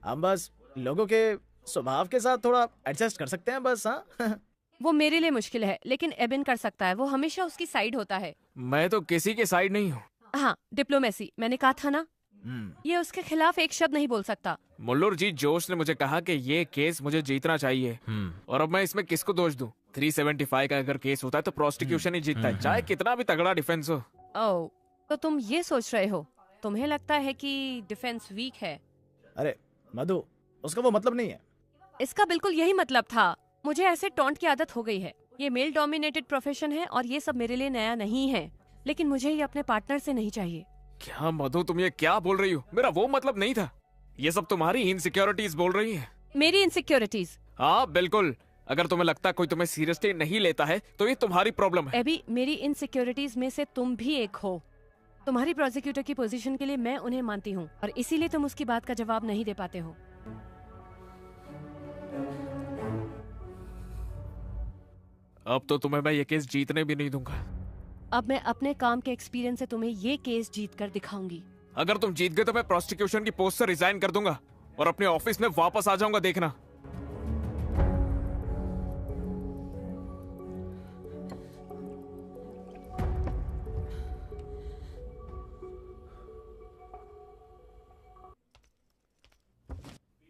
हम बस लोगों के स्वभाव के साथ थोड़ा एडजस्ट कर सकते हैं बस। हाँ वो मेरे लिए मुश्किल है, लेकिन एबिन कर सकता है। वो हमेशा उसकी साइड होता है। मैं तो किसी के साइड नहीं हूँ। हाँ, डिप्लोमेसी, मैंने कहा था ना। ये उसके खिलाफ एक शब्द नहीं बोल सकता। मुल्लुर जी, जोश ने मुझे कहा कि ये केस मुझे जीतना चाहिए, और अब मैं इसमें किसको दोष दूं? 375 का अगर केस होता है तो प्रोसिक्यूशन ही जीतता है, चाहे कितना भी तगड़ा डिफेंस हो। ओह, तो तुम ये सोच रहे हो? तुम्हें लगता है कि डिफेंस वीक है? अरे मधु, उसका वो मतलब नहीं है। इसका बिल्कुल यही मतलब था। मुझे ऐसे टॉन्ट की आदत हो गई है। ये मेल डोमिनेटेड प्रोफेशन है और ये सब मेरे लिए नया नहीं है, लेकिन मुझे ये अपने पार्टनर से नहीं चाहिए। क्या मधु, तुम ये क्या बोल रही हो? मेरा वो मतलब नहीं था। ये सब तुम्हारी इनसिक्योरिटीज बोल रही हैं। मेरी इनसिक्योरिटीज? हाँ बिल्कुल। अगर तुम्हें लगता कोई तुम्हें सीरियसली नहीं लेता है तो ये तुम्हारी प्रॉब्लम है। एबी, मेरी इनसिक्योरिटीज में से तुम भी एक हो। तुम्हारी प्रोसिक्यूटर की पोजीशन के लिए मैं उन्हें मानती हूँ, और इसीलिए तुम उसकी बात का जवाब नहीं दे पाते हो। अब तो तुम्हें मैं ये केस जीतने भी नहीं दूंगा। अब मैं अपने काम के एक्सपीरियंस से तुम्हें ये केस जीत कर दिखाऊंगी। अगर तुम जीत गए तो मैं प्रोसिक्यूशन की पोस्ट से रिजाइन कर दूंगा और अपने ऑफिस में वापस आ जाऊंगा, देखना।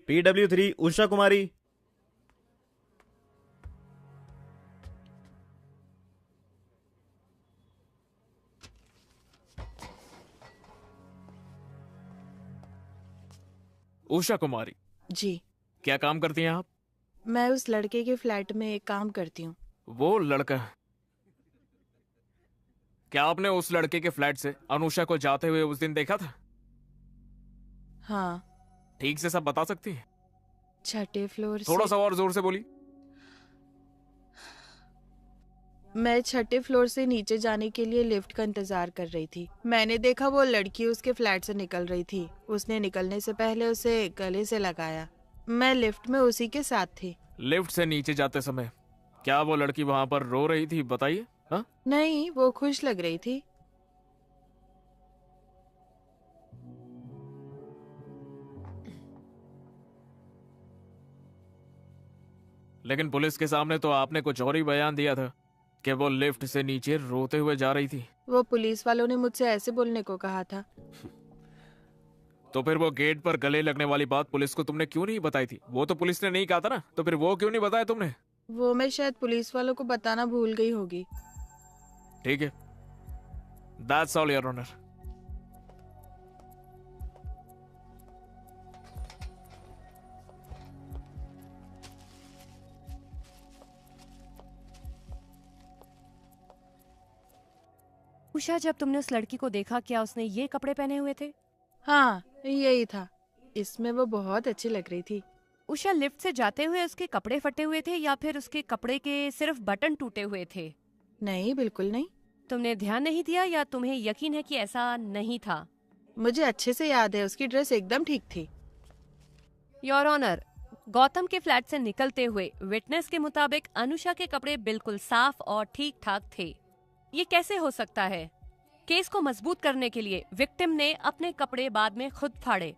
PW3 उषा कुमारी। उषा कुमारी, जी, क्या काम करती हैं आप? मैं उस लड़के के फ्लैट में काम करती हूँ। वो लड़का, क्या आपने उस लड़के के फ्लैट से अनुषा को जाते हुए उस दिन देखा था? हाँ, ठीक से सब बता सकती है? 6ठे फ्लोर थोड़ा से। सा और जोर से बोली। मैं 6ठे फ्लोर से नीचे जाने के लिए लिफ्ट का इंतजार कर रही थी। मैंने देखा वो लड़की उसके फ्लैट से निकल रही थी। उसने निकलने से पहले उसे गले से लगाया। मैं लिफ्ट में उसी के साथ थी। लिफ्ट से नीचे जाते समय क्या वो लड़की वहां पर रो रही थी? बताइए। हाँ, नहीं, वो खुश लग रही थी। लेकिन पुलिस के सामने तो आपने कुछ और ही बयान दिया था कि वो लिफ्ट से नीचे रोते हुए जा रही थी। वो पुलिस वालों ने मुझसे ऐसे बोलने को कहा था। तो फिर वो गेट पर गले लगने वाली बात पुलिस को तुमने क्यों नहीं बताई थी? वो तो पुलिस ने नहीं कहा था ना, तो फिर वो क्यों नहीं बताया तुमने? वो मैं शायद पुलिस वालों को बताना भूल गई होगी। ठीक है, that's all your honour. Usha, जब तुमने उस लड़की को देखा, क्या उसने ये कपड़े पहने हुए थे? हाँ, यही था। इसमें वो बहुत अच्छी लग रही थी। उषा, लिफ्ट से जाते हुए उसके कपड़े फटे हुए थे या फिर उसके कपड़े के सिर्फ बटन टूटे हुए थे? नहीं, बिल्कुल नहीं। तुमने ध्यान नहीं दिया या तुम्हें यकीन है कि ऐसा नहीं था? मुझे अच्छे से याद है, उसकी ड्रेस एकदम ठीक थी। योर ऑनर, गौतम के फ्लैट से निकलते हुए विटनेस के मुताबिक अनुषा के कपड़े बिल्कुल साफ और ठीक ठाक थे। ये कैसे हो सकता है? केस को मजबूत करने के लिए विक्टिम ने अपने कपड़े बाद में खुद फाड़े।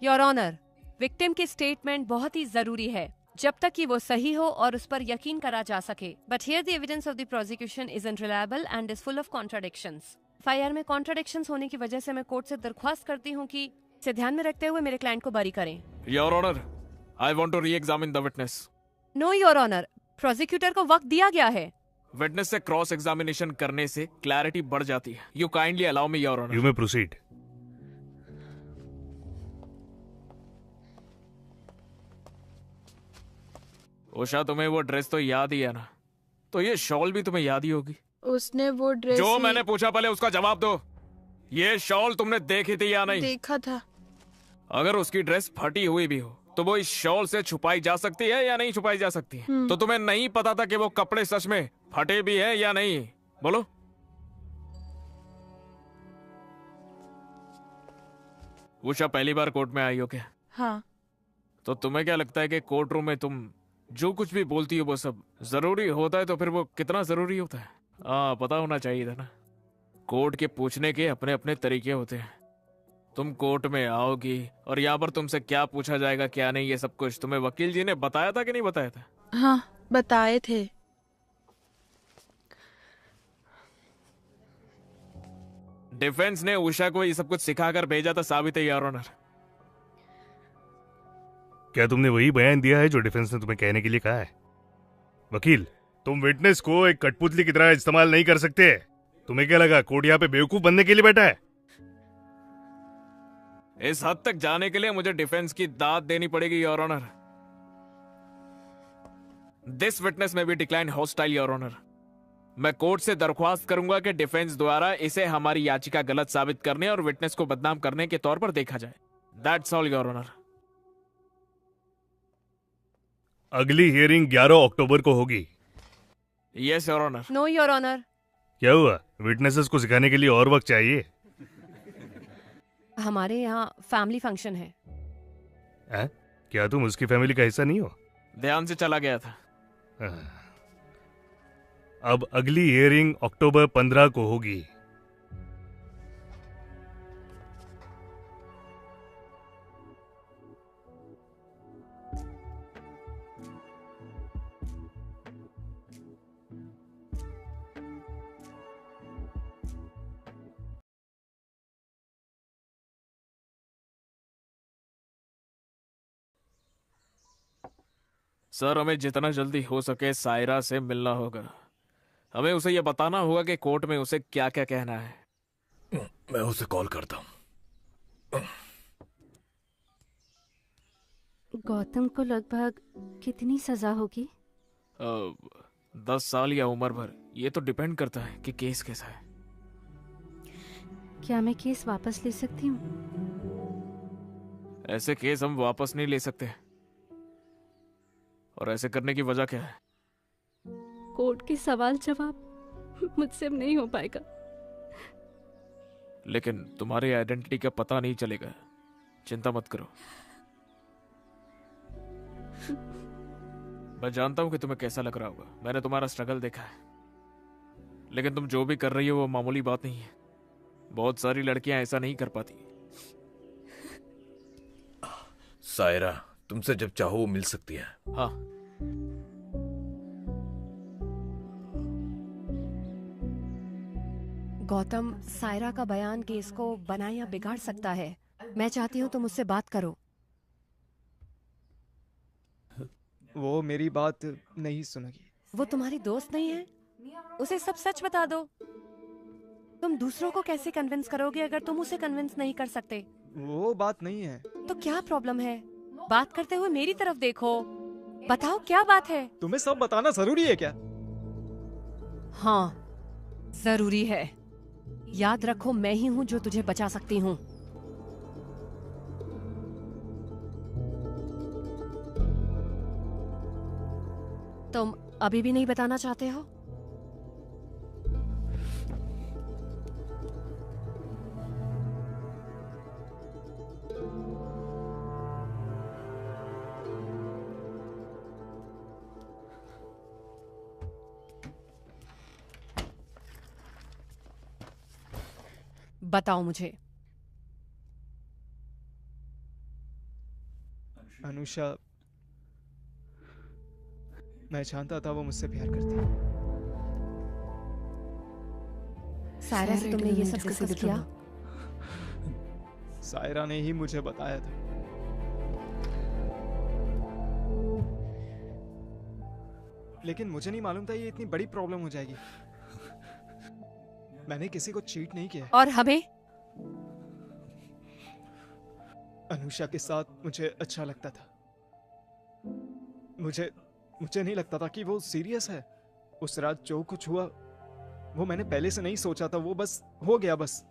योर ऑनर, विक्टिम की स्टेटमेंट बहुत ही जरूरी है जब तक कि वो सही हो और उस पर यकीन करा जा सके। But here the evidence of the prosecution is unreliable and is full of contradictions. FIR में कॉन्ट्राडिक्शंस होने की वजह से मैं कोर्ट से दरख्वास्त करती हूँ कि इसे ध्यान में रखते हुए मेरे क्लाइंट को बरी करें। Your honour, I want to re-examine the witness. No your honour, prosecutor को वक्त दिया गया है। विटनेस से क्रॉस एग्जामिनेशन करने से क्लैरिटी बढ़ जाती है। You kindly allow me your honour. You may proceed. Usha, तुम्हें वो ड्रेस तो याद ही है ना? तो ये शॉल भी तुम्हें याद ही होगी। उसने वो ड्रेस जो मैंने पूछा पहले उसका जवाब दो। ये शॉल तुमने देखी थी या नहीं? देखा था। अगर उसकी ड्रेस फटी हुई भी हो तो वो इस शॉल से छुपाई जा सकती है या नहीं छुपाई जा सकती है? तो तुम्हें नहीं पता था कि वो कपड़े सच में फटे भी है या नहीं? बोलो। उषा, पहली बार कोर्ट में आई हो क्या? हाँ। तो तुम्हें क्या लगता है कि कोर्ट रूम में तुम जो कुछ भी बोलती हो वो सब जरूरी होता है? तो फिर वो कितना जरूरी होता है? पता होना चाहिए था ना। कोर्ट के पूछने के अपने अपने तरीके होते हैं। तुम कोर्ट में आओगी और यहाँ पर तुमसे क्या पूछा जाएगा क्या नहीं, ये सब कुछ तुम्हें वकील जी ने बताया था कि नहीं बताया था? हाँ, बताए थे। डिफेंस ने उषा को ये सब कुछ सिखाकर भेजा था, साबित है योर ऑनर। क्या तुमने वही बयान दिया है जो डिफेंस ने तुम्हें कहने के लिए कहा है? वकील, तुम विटनेस को एक कठपुतली की तरह इस्तेमाल नहीं कर सकते। तुम्हें क्या लगा कोर्ट यहाँ पे बेवकूफ बनने के लिए बैठा है? इस हद तक जाने के लिए मुझे डिफेंस की दाद देनी पड़ेगी your honour. This witness may be decline hostile your honour. मैं कोर्ट से दरख्वास्त करूंगा कि डिफेंस द्वारा इसे हमारी याचिका गलत साबित करने और विटनेस को बदनाम करने के तौर पर देखा जाए। That's all your honour. अगली हियरिंग 11 अक्टूबर को होगी। Yes your honour. No your honour. क्या हुआ? विटनेसेस को सिखाने के लिए और वक्त चाहिए? हमारे यहाँ फैमिली फंक्शन है। क्या तुम उसकी फैमिली का हिस्सा नहीं हो? ध्यान से चला गया था। अब अगली हियरिंग अक्टूबर 15 को होगी। सर, हमें जितना जल्दी हो सके सायरा से मिलना होगा। हमें उसे यह बताना होगा कि कोर्ट में उसे क्या क्या कहना है। मैं उसे कॉल करता हूँ। गौतम को लगभग कितनी सजा होगी? 10 साल या उम्र भर, ये तो डिपेंड करता है कि केस कैसा है। क्या मैं केस वापस ले सकती हूँ? ऐसे केस हम वापस नहीं ले सकते। और ऐसे करने की वजह क्या है? कोर्ट के सवाल जवाब मुझसे अब नहीं हो पाएगा। लेकिन तुम्हारी आइडेंटिटी का पता नहीं चलेगा, चिंता मत करो। मैं जानता हूं कि तुम्हें कैसा लग रहा होगा, मैंने तुम्हारा स्ट्रगल देखा है। लेकिन तुम जो भी कर रही हो वो मामूली बात नहीं है। बहुत सारी लड़कियां ऐसा नहीं कर पाती। सायरा तुमसे जब चाहो वो मिल सकती है। हाँ। गौतम, सायरा का बयान केस को बना या बिगाड़ सकता है। मैं चाहती हूँ तुम मुझसे बात करो। वो मेरी बात नहीं सुनेगी। वो तुम्हारी दोस्त नहीं है? उसे सब सच बता दो। तुम दूसरों को कैसे कन्विंस करोगे अगर तुम उसे कन्विंस नहीं कर सकते? वो बात नहीं है। तो क्या प्रॉब्लम है? बात करते हुए मेरी तरफ देखो, बताओ क्या बात है? तुम्हें सब बताना जरूरी है क्या? हाँ, जरूरी है। याद रखो, मैं ही हूँ जो तुझे बचा सकती हूँ। तुम अभी भी नहीं बताना चाहते हो? बताओ मुझे। अनुषा, मैं जानता था वो मुझसे प्यार करती है। सायरा से तुमने ये सब डिस्कस किया? सायरा ने ही मुझे बताया था। लेकिन मुझे नहीं मालूम था ये इतनी बड़ी प्रॉब्लम हो जाएगी। मैंने किसी को चीट नहीं किया। और हमें? अनुषा के साथ मुझे अच्छा लगता था। मुझे नहीं लगता था कि वो सीरियस है। उस रात जो कुछ हुआ वो मैंने पहले से नहीं सोचा था। वो बस हो गया बस।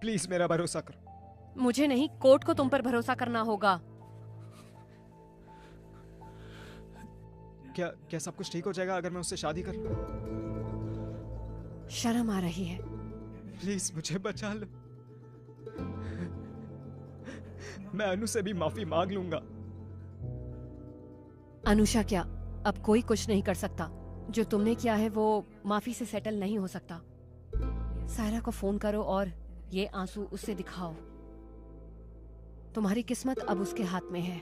प्लीज मेरा भरोसा करो। मुझे नहीं, कोर्ट को तुम पर भरोसा करना होगा। क्या सब कुछ ठीक हो जाएगा अगर मैं उससे शादी कर लूं? शर्म आ रही है। प्लीज मुझे बचा लो। मैं अनु से भी माफी मांग लूंगा। अनुषा, क्या अब कोई कुछ नहीं कर सकता? जो तुमने किया है वो माफी से सेटल नहीं हो सकता। सायरा को फोन करो और ये आंसू उससे दिखाओ। तुम्हारी किस्मत अब उसके हाथ में है।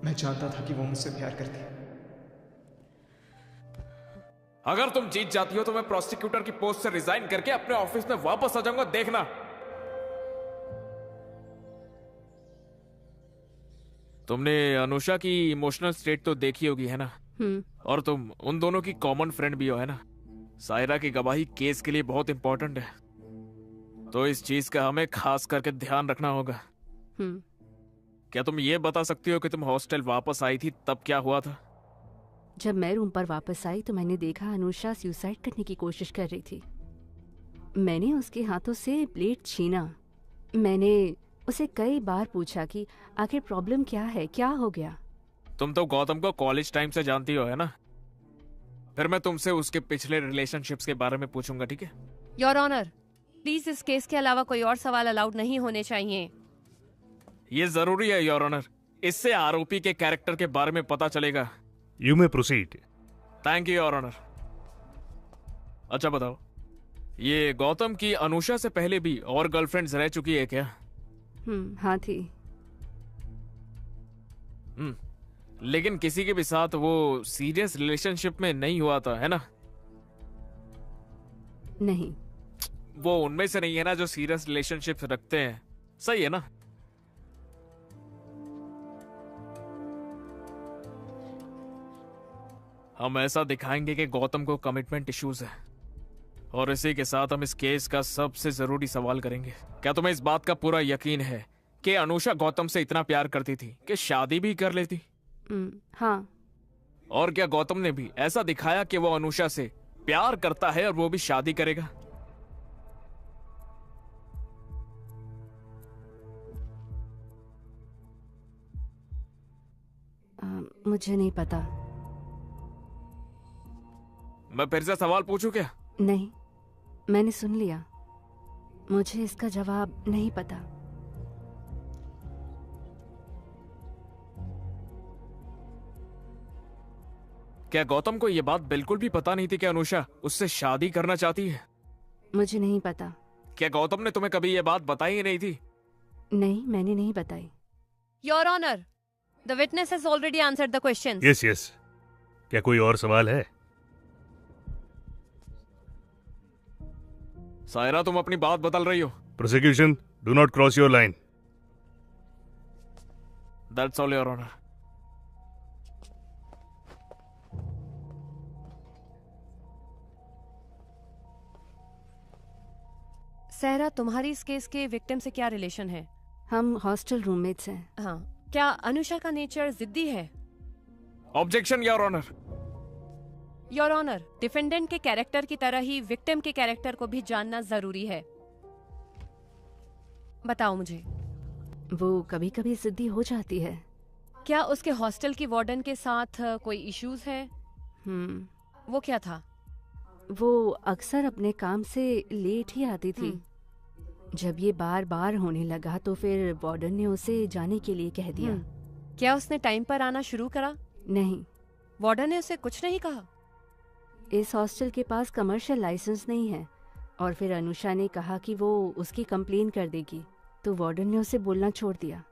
मैं जानता था कि वो मुझसे प्यार करती है। अगर तुम जीत जाती हो तो मैं प्रोसिक्यूटर की पोस्ट से रिजाइन करके अपने ऑफिस में वापस आ जाऊंगा, देखना। तुमने अनुषा की इमोशनल स्टेट तो देखी होगी, है ना? और तुम उन दोनों की कॉमन फ्रेंड भी हो, है ना? सायरा की गवाही केस के लिए बहुत इंपॉर्टेंट है, तो इस चीज का हमें खास करके ध्यान रखना होगा। क्या तुम ये बता सकती हो कि तुम हॉस्टल वापस आई थी तब क्या हुआ था? जब मैं रूम पर वापस आई तो मैंने देखा अनुषा सुसाइड करने की कोशिश कर रही थी। मैंने उसके हाथों से ब्लेड छीना। मैंने उसे कई बार पूछा कि आखिर प्रॉब्लम क्या है, क्या हो गया। तुम तो गौतम को कॉलेज टाइम से जानती हो, है ना? फिर मैं तुमसे उसके पिछले रिलेशनशिप्स के बारे में पूछूंगा, ठीक है? योर ऑनर, प्लीज इस केस के अलावा कोई और सवाल अलाउड नहीं होने चाहिए। ये जरूरी है योर ऑनर, इससे आरोपी के कैरेक्टर के बारे में पता चलेगा। You may proceed. Thank you your honour. अच्छा बताओ, ये गौतम की अनुषा से पहले भी और गर्लफ्रेंड्स रह चुकी है क्या? हाँ थी। लेकिन किसी के भी साथ वो सीरियस रिलेशनशिप में नहीं हुआ था, है ना? नहीं। वो उनमें से नहीं है ना जो सीरियस रिलेशनशिप रखते हैं, सही है ना? हम ऐसा दिखाएंगे कि गौतम को कमिटमेंट इश्यूज है, और इसी के साथ हम इस केस का सबसे जरूरी सवाल करेंगे। क्या तुम्हें इस बात का पूरा यकीन है कि अनुषा गौतम से इतना प्यार करती थी कि शादी भी कर लेती? हाँ। और क्या गौतम ने भी ऐसा दिखाया कि वो अनुषा से प्यार करता है और वो भी शादी करेगा? मुझे नहीं पता। मैं फिर से सवाल पूछूं क्या? नहीं, मैंने सुन लिया। मुझे इसका जवाब नहीं पता। क्या गौतम को यह बात बिल्कुल भी पता नहीं थी कि अनुषा उससे शादी करना चाहती है? मुझे नहीं पता। क्या गौतम ने तुम्हें कभी यह बात बताई ही नहीं थी? नहीं, मैंने नहीं बताई। Your honour, the witness has already answered the questions. Yes yes. क्या कोई और सवाल है? सायरा, तुम अपनी बात बदल रही हो। Prosecution, do not cross your line. That's all your honour. Sahara, तुम्हारी इस केस के विक्टिम से क्या रिलेशन है? हम हॉस्टल रूममेट्स हैं। हाँ। क्या अनुषा का नेचर जिद्दी है? Objection your honour. Your honour, defendant के कैरेक्टर की तरह ही विक्टिम के कैरेक्टर को भी जानना जरूरी है। बताओ मुझे। वो कभी कभी जिद्दी हो जाती है। क्या उसके हॉस्टल की वार्डन के साथ कोई इश्यूज है? वो क्या था? वो अक्सर अपने काम से लेट ही आती थी। जब ये बार बार होने लगा तो फिर वार्डन ने उसे जाने के लिए कह दिया। क्या उसने टाइम पर आना शुरू करा? नहीं। वार्डन ने उसे कुछ नहीं कहा? इस हॉस्टल के पास कमर्शियल लाइसेंस नहीं है, और फिर अनुषा ने कहा कि वो उसकी कंप्लेन कर देगी, तो वार्डन ने उसे बोलना छोड़ दिया।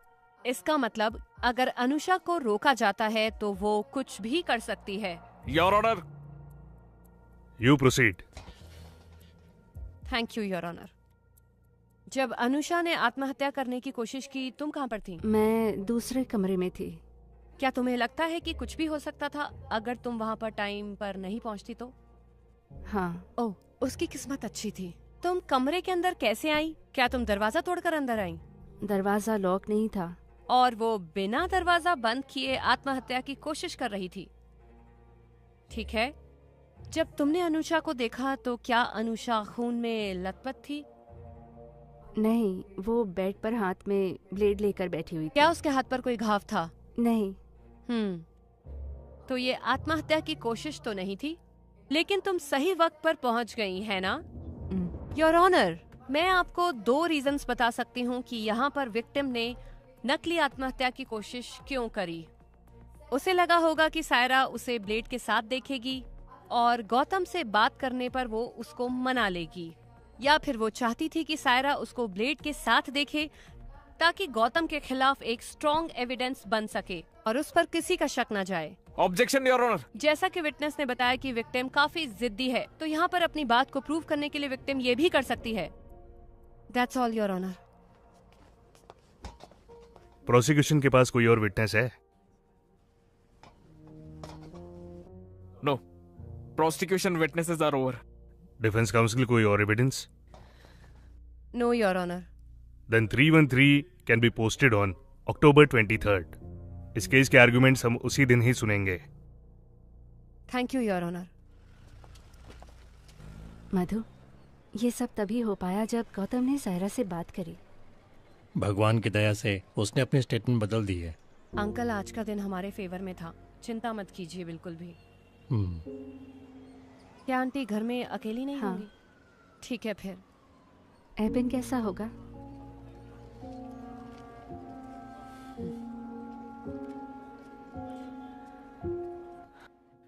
इसका मतलब अगर अनुषा को रोका जाता है तो वो कुछ भी कर सकती है। Your honour. You proceed. Thank you your honour. जब अनुषा ने आत्महत्या करने की कोशिश की, तुम कहाँ पर थी? मैं दूसरे कमरे में थी। क्या तुम्हें लगता है कि कुछ भी हो सकता था अगर तुम वहाँ पर टाइम पर नहीं पहुँचती तो? हाँ। ओह, उसकी किस्मत अच्छी थी। तुम कमरे के अंदर कैसे आई? क्या तुम दरवाजा तोड़कर अंदर आई? दरवाजा लॉक नहीं था। और वो बिना दरवाजा बंद किए आत्महत्या की कोशिश कर रही थी। ठीक है। जब तुमने अनुषा को देखा तो क्या अनुषा खून में लथपथ थी? नहीं, वो बेड पर हाथ में ब्लेड लेकर बैठी हुई थी। क्या उसके हाथ पर कोई घाव था? नहीं। तो ये आत्महत्या की कोशिश तो नहीं थी, लेकिन तुम सही वक्त पर पहुंच गई है ना? योर ऑनर, मैं आपको 2 रीजंस बता सकती हूँ कि यहाँ पर विक्टिम ने नकली आत्महत्या की कोशिश क्यों करी। उसे लगा होगा कि सायरा उसे ब्लेड के साथ देखेगी और गौतम से बात करने पर वो उसको मना लेगी, या फिर वो चाहती थी कि सायरा उसको ब्लेड के साथ देखे ताकि गौतम के खिलाफ एक स्ट्रॉन्ग एविडेंस बन सके और उस पर किसी का शक न जाए। Objection your honour. जैसा कि विटनेस ने बताया कि विक्टिम काफी जिद्दी है, तो यहाँ पर अपनी बात को प्रूव करने के लिए विक्टिम ये भी कर सकती है। That's all your honour. Prosecution के पास कोई और विटनेस है? No, prosecution witnesses are over. Defence counsel कोई और evidence? No your honour. Then 313 can be posted on October 23rd। इस केस के आर्गुमेंट्स हम उसी दिन ही सुनेंगे। Thank you your honour. Madhu, ये सब तभी हो पाया जब गौतम ने सायरा से बात करी। भगवान की दया से उसने अपनी स्टेटमेंट बदल दी है। अंकल, आज का दिन हमारे फेवर में था, चिंता मत कीजिए बिल्कुल भी। क्या आंटी घर में अकेली नहीं होंगी? ठीक है फिर। एबिन कैसा होगा?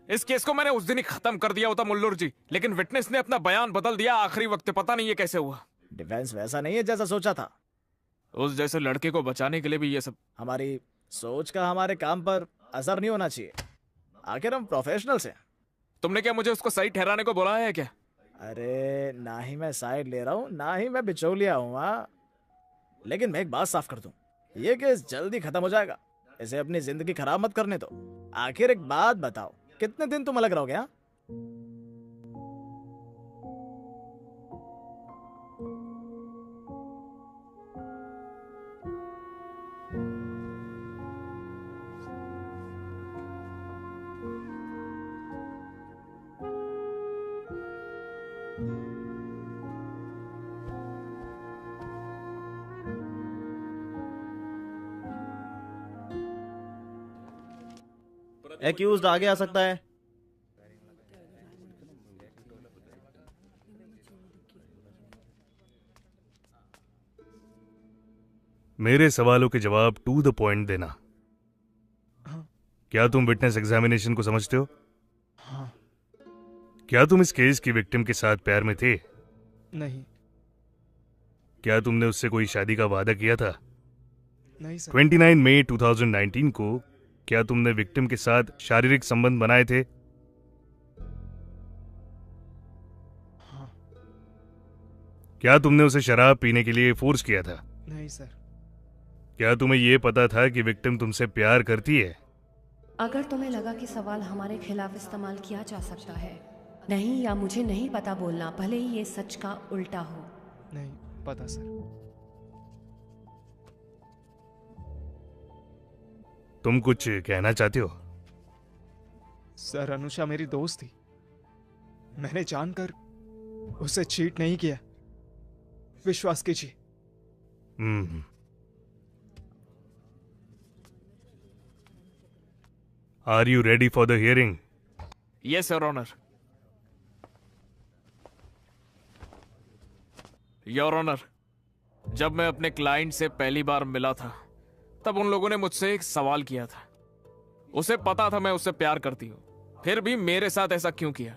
इस केस को मैंने उस दिन ही खत्म कर दिया होता मुल्लुर जी, लेकिन विटनेस ने अपना बयान बदल दिया आखिरी वक्त। पता नहीं ये कैसे हुआ। डिफेंस वैसा नहीं है जैसा सोचा था। उस जैसे लड़के को बचाने के लिए भी ये सब। हमारी सोच का हमारे काम पर असर नहीं होना चाहिए, आखिर हम प्रोफेशनल्स हैं। तुमने क्या मुझे उसको सही ठहराने को बोला है क्या? अरे ना ही मैं साइड ले रहा हूँ, ना ही मैं बिचौलिया हूँ। लेकिन मैं एक बात साफ कर दूं, ये केस जल्दी खत्म हो जाएगा। इसे अपनी जिंदगी खराब मत करने दो। आखिर एक बात बताओ, कितने दिन तुम अलग रहोगे? हाँ, एक्यूज्ड आगे आ सकता है। मेरे सवालों के जवाब टू द पॉइंट देना। क्या तुम विटनेस एग्जामिनेशन को समझते हो? हाँ। क्या तुम इस केस की विक्टिम के साथ प्यार में थे? नहीं। क्या तुमने उससे कोई शादी का वादा किया था? नहीं सर। 29 मई 2019 को क्या तुमने विक्टिम के साथ शारीरिक संबंध बनाए थे? हाँ। क्या तुमने उसे शराब पीने के लिए फोर्स किया था? नहीं सर। क्या तुम्हें यह पता था कि विक्टिम तुमसे प्यार करती है? अगर तुम्हें लगा कि सवाल हमारे खिलाफ इस्तेमाल किया जा सकता है, नहीं या मुझे नहीं पता बोलना, भले ही ये सच का उल्टा हो। नहीं पता सर। तुम कुछ कहना चाहते हो? सर, अनुषा मेरी दोस्त थी। मैंने जानकर उसे चीट नहीं किया, विश्वास कीजिए। Are you ready for the hearing? Yes, Your Honor. Your Honor, जब मैं अपने क्लाइंट से पहली बार मिला था तब उन लोगों ने मुझसे एक सवाल किया था। उसे पता था मैं उससे प्यार करती हूं, फिर भी मेरे साथ ऐसा क्यों किया?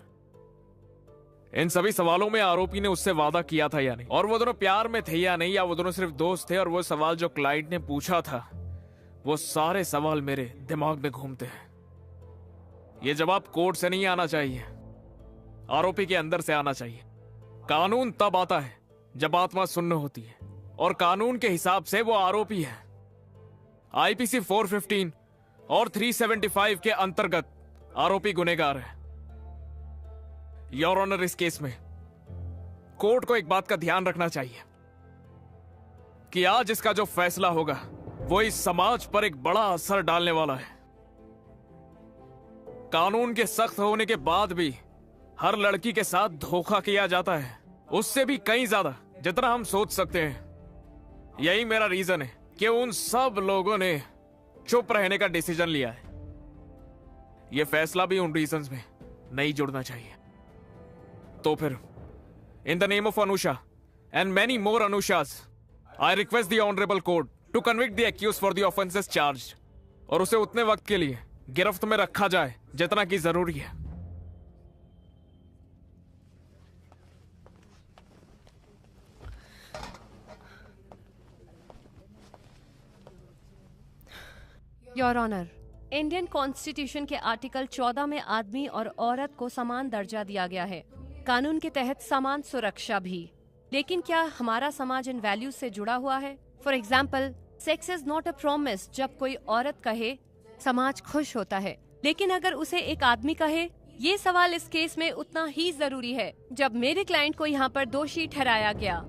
इन सभी सवालों में आरोपी ने उससे वादा किया था या नहीं, और वो दोनों प्यार में थे या नहीं, या वो दोनों सिर्फ दोस्त थे। और वो सवाल जो क्लाइंट ने पूछा था, वो सारे सवाल मेरे दिमाग में घूमते हैं। ये जवाब कोर्ट से नहीं आना चाहिए, आरोपी के अंदर से आना चाहिए। कानून तब आता है जब आत्मा सुन्न होती है, और कानून के हिसाब से वो आरोपी है। आईपीसी 415 और 375 के अंतर्गत आरोपी गुनहगार है। योर ऑनर, इस केस में कोर्ट को एक बात का ध्यान रखना चाहिए कि आज इसका जो फैसला होगा वो इस समाज पर एक बड़ा असर डालने वाला है। कानून के सख्त होने के बाद भी हर लड़की के साथ धोखा किया जाता है, उससे भी कहीं ज्यादा जितना हम सोच सकते हैं। यही मेरा रीजन है कि उन सब लोगों ने चुप रहने का डिसीजन लिया है। यह फैसला भी उन रीजंस में नहीं जुड़ना चाहिए। तो फिर in the name of Anusha and many more Anushas, I request the honourable court to convict the accused for the offences charged, और उसे उतने वक्त के लिए गिरफ्त में रखा जाए जितना कि जरूरी है। योर ऑनर, इंडियन कॉन्स्टिट्यूशन के आर्टिकल 14 में आदमी और औरत को समान दर्जा दिया गया है, कानून के तहत समान सुरक्षा भी। लेकिन क्या हमारा समाज इन वैल्यूज से जुड़ा हुआ है? For example, sex is not a promise. जब कोई औरत कहे समाज खुश होता है, लेकिन अगर उसे एक आदमी कहे, ये सवाल इस केस में उतना ही जरूरी है। जब मेरे क्लाइंट को यहाँ पर दोषी ठहराया गया,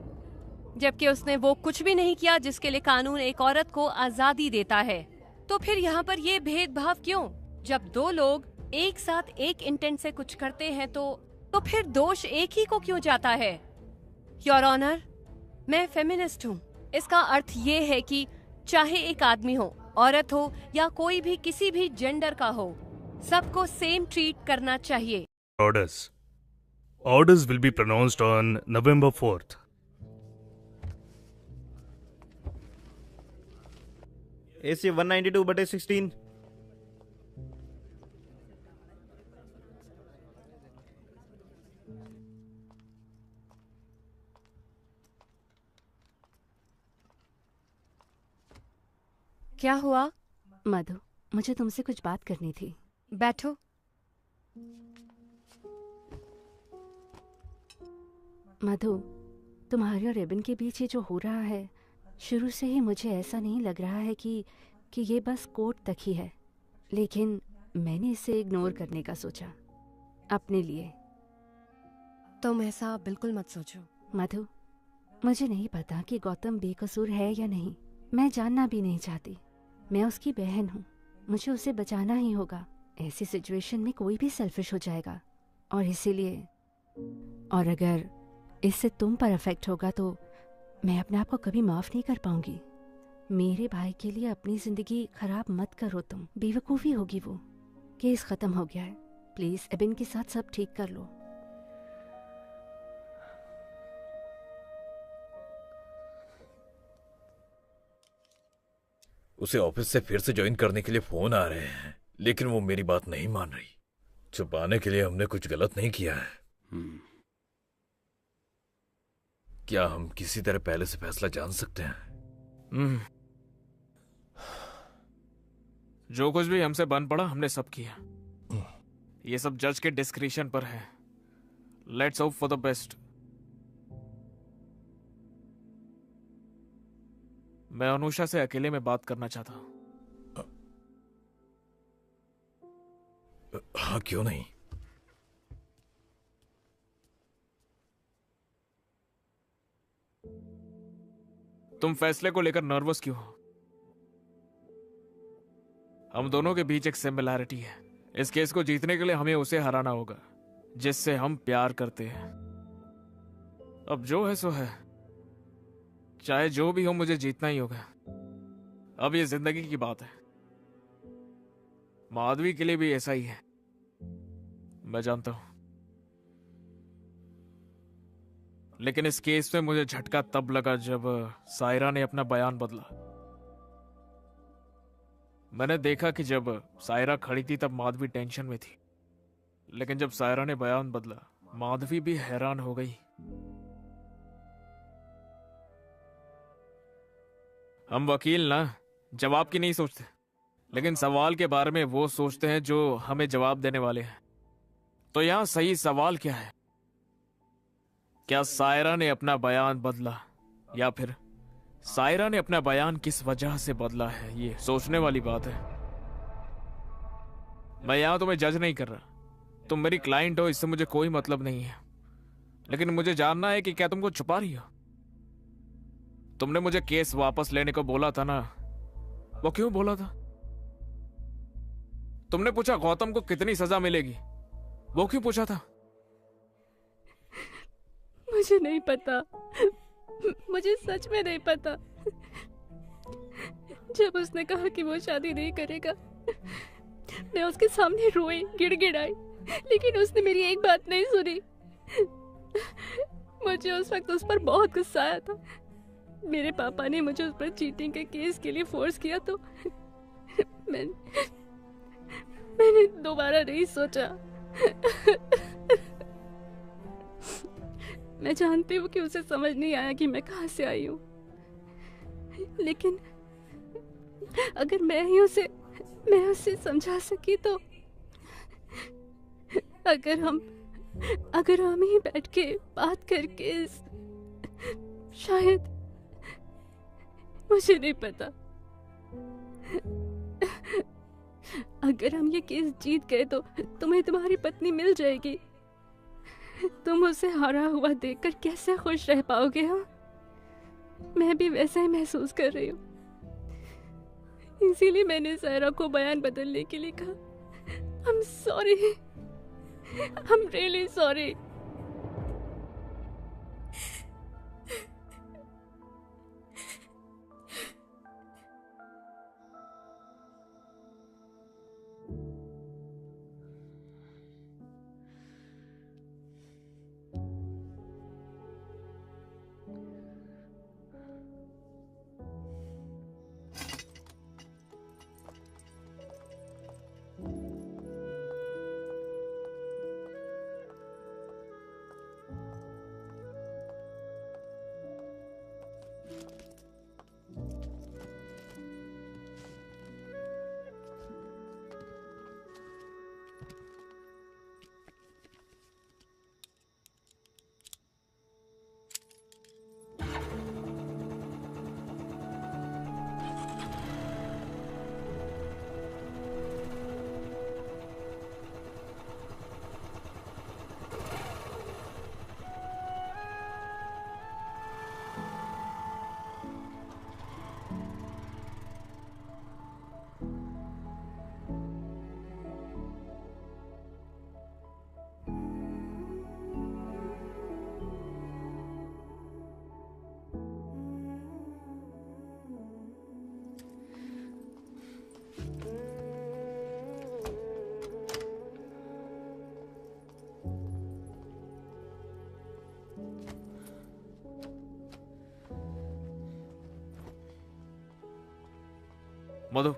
जबकि उसने वो कुछ भी नहीं किया जिसके लिए कानून एक औरत को आजादी देता है, तो फिर यहाँ पर ये भेदभाव क्यों? जब दो लोग एक साथ एक इंटेंट से कुछ करते हैं तो फिर दोष एक ही को क्यों जाता है? योर ऑनर, मैं फेमिनिस्ट हूँ। इसका अर्थ ये है कि चाहे एक आदमी हो, औरत हो, या कोई भी किसी भी जेंडर का हो, सबको सेम ट्रीट करना चाहिए। Orders will be pronounced on November 4th. AC 192/16। क्या हुआ? मधु, मुझे तुमसे कुछ बात करनी थी। बैठो। मधु, तुम्हारे और रिबन के बीच ये जो हो रहा है, शुरू से ही मुझे ऐसा नहीं लग रहा है कि ये बस कोर्ट तक ही है। लेकिन मैंने इसे इग्नोर करने का सोचा, अपने लिए। तुम ऐसा बिल्कुल मत सोचो। मधु, मुझे नहीं पता कि गौतम बेकसूर है या नहीं। मैं जानना भी नहीं चाहती। मैं उसकी बहन हूँ, मुझे उसे बचाना ही होगा। ऐसी सिचुएशन में कोई भी सेल्फिश हो जाएगा, और इसीलिए, और अगर इससे तुम पर अफेक्ट होगा तो मैं अपने आप को कभी माफ नहीं कर पाऊंगी। मेरे भाई के लिए अपनी जिंदगी खराब मत करो तुम, बेवकूफ़ी होगी वो। केस खत्म हो गया है, प्लीज एबिन के साथ सब ठीक कर लो। उसे ऑफिस से फिर से ज्वाइन करने के लिए फोन आ रहे हैं, लेकिन वो मेरी बात नहीं मान रही। छुपाने के लिए हमने कुछ गलत नहीं किया है। क्या हम किसी तरह पहले से फैसला जान सकते हैं? जो कुछ भी हमसे बन पड़ा हमने सब किया। ये सब जज के डिस्क्रिशन पर है। Let's hope for the best. मैं अनुषा से अकेले में बात करना चाहता हूं। हाँ, क्यों नहीं। तुम फैसले को लेकर नर्वस क्यों हो? हम दोनों के बीच एक सिमिलैरिटी है। इस केस को जीतने के लिए हमें उसे हराना होगा जिससे हम प्यार करते हैं। अब जो है सो है, चाहे जो भी हो मुझे जीतना ही होगा। अब ये जिंदगी की बात है। माधवी के लिए भी ऐसा ही है, मैं जानता हूं। लेकिन इस केस में मुझे झटका तब लगा जब सायरा ने अपना बयान बदला। मैंने देखा कि जब सायरा खड़ी थी तब माधवी टेंशन में थी, लेकिन जब सायरा ने बयान बदला माधवी भी हैरान हो गई। हम वकील ना जवाब की नहीं सोचते, लेकिन सवाल के बारे में वो सोचते हैं जो हमें जवाब देने वाले हैं। तो यहां सही सवाल क्या है? क्या सायरा ने अपना बयान बदला, या फिर सायरा ने अपना बयान किस वजह से बदला है? ये सोचने वाली बात है। मैं यहां तुम्हें जज नहीं कर रहा। तुम मेरी क्लाइंट हो, इससे मुझे कोई मतलब नहीं है। लेकिन मुझे जानना है कि क्या तुमको छुपा रही हो? तुमने मुझे केस वापस लेने को बोला था ना, वो क्यों बोला था? तुमने पूछा गौतम को कितनी सजा मिलेगी, वो क्यों पूछा था? मुझे नहीं पता, मुझे सच में नहीं पता। जब उसने कहा कि वो शादी नहीं करेगा, मैं उसके सामने रोई, गिड़गिड़ाई, लेकिन उसने मेरी एक बात नहीं सुनी। मुझे उस वक्त उस पर बहुत गुस्सा आया था। मेरे पापा ने मुझे उस पर चीटिंग के केस के लिए फोर्स किया, तो मैंने दोबारा नहीं सोचा। मैं जानती हूँ कि उसे समझ नहीं आया कि मैं कहाँ से आई हूँ, लेकिन अगर मैं उसे समझा सकी तो अगर हम ही बैठ के बात करके शायद, मुझे नहीं पता, अगर हम ये केस जीत गए तो तुम्हें तुम्हारी पत्नी मिल जाएगी। तुम उसे हारा हुआ देखकर कैसे खुश रह पाओगे? हाँ, मैं भी वैसा ही महसूस कर रही हूँ। इसीलिए मैंने सायरा को बयान बदलने के लिए कहा। I'm sorry, I'm really sorry। Madhu,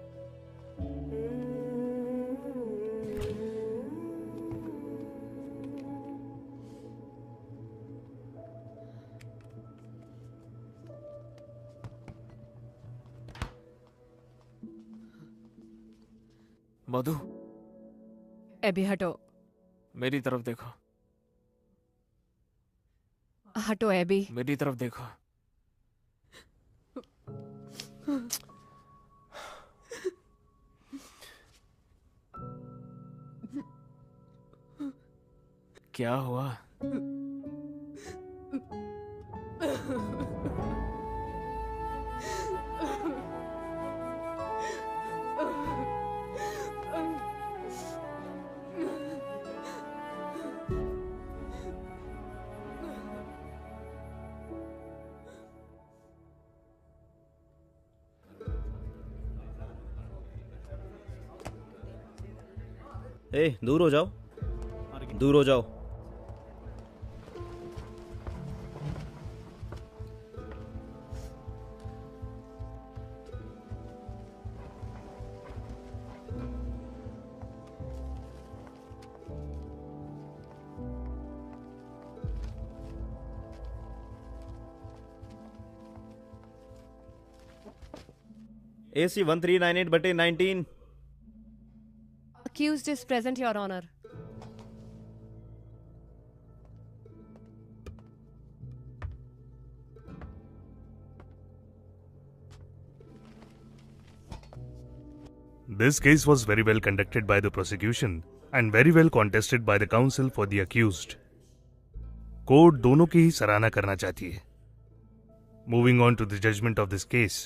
Madhu, एबी हटो, मेरी तरफ देखो, हटो एबी। मेरी तरफ देखो। क्या हुआ? दूर हो जाओ, दूर हो जाओ। AC 1398/19। Accused is present, Your Honor. This case was very well conducted by the prosecution and very well contested by the counsel for the accused. Court दोनों की ही सराहना करना चाहती है। Moving on to the judgment of this case.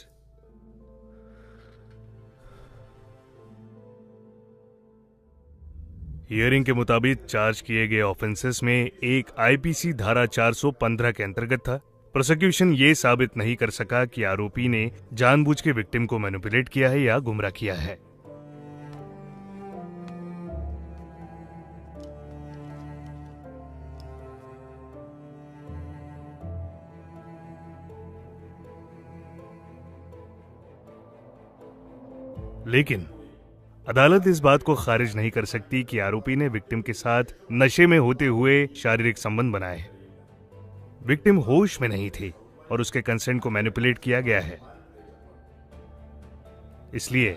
Hearing के मुताबिक charge किए गए ऑफेंसेस में एक आईपीसी धारा 415 के अंतर्गत था। प्रोसिक्यूशन ये साबित नहीं कर सका कि आरोपी ने जानबूझ के विक्टिम को मैनिपुलेट किया है या गुमराह किया है। लेकिन अदालत इस बात को खारिज नहीं कर सकती कि आरोपी ने विक्टिम के साथ नशे में होते हुए शारीरिक संबंध बनाए। विक्टिम होश में नहीं थी और उसके कंसेंट को मैनिपुलेट किया गया है। इसलिए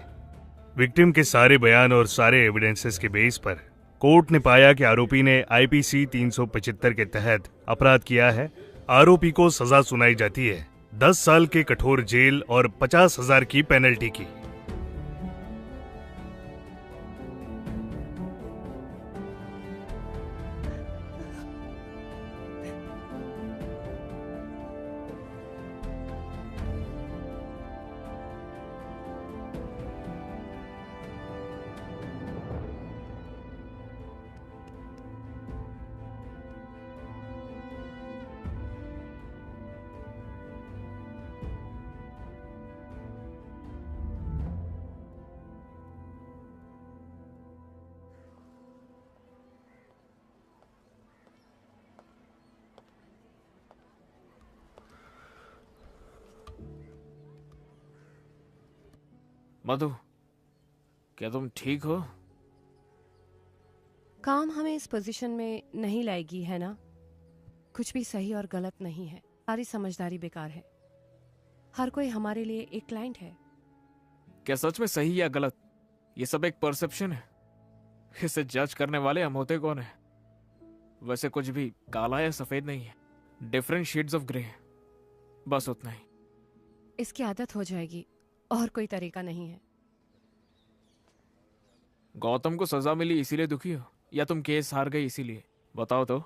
विक्टिम के सारे बयान और सारे एविडेंसेस के बेस पर कोर्ट ने पाया कि आरोपी ने आईपीसी 375 के तहत अपराध किया है। आरोपी को सजा सुनाई जाती है 10 साल के कठोर जेल और 50,000 की पेनल्टी की। मधु, क्या तुम ठीक हो? काम हमें इस पोजीशन में नहीं लाएगी, है ना? कुछ भी सही और गलत नहीं है, सारी समझदारी बेकार है। हर कोई हमारे लिए एक क्लाइंट है। क्या सच में सही या गलत ये सब एक परसेप्शन है? इसे जज करने वाले हम होते कौन है? वैसे कुछ भी काला या सफेद नहीं है, डिफरेंट शेड्स ऑफ ग्रे, बस उतना ही। इसकी आदत हो जाएगी और कोई तरीका नहीं है। गौतम को सजा मिली इसीलिए दुखी हो या तुम केस हार गई इसीलिए? बताओ तो।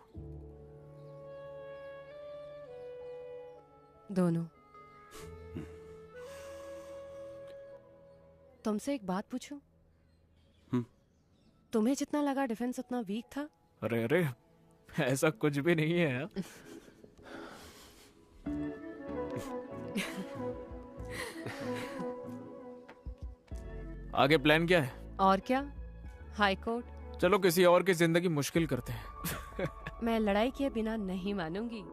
दोनों। तुमसे एक बात पूछूं? तुम्हें जितना लगा डिफेंस उतना वीक था? अरे अरे, ऐसा कुछ भी नहीं है यार। आगे प्लान क्या है? और क्या, हाई कोर्ट। चलो किसी और की जिंदगी मुश्किल करते हैं। मैं लड़ाई किए बिना नहीं मानूंगी।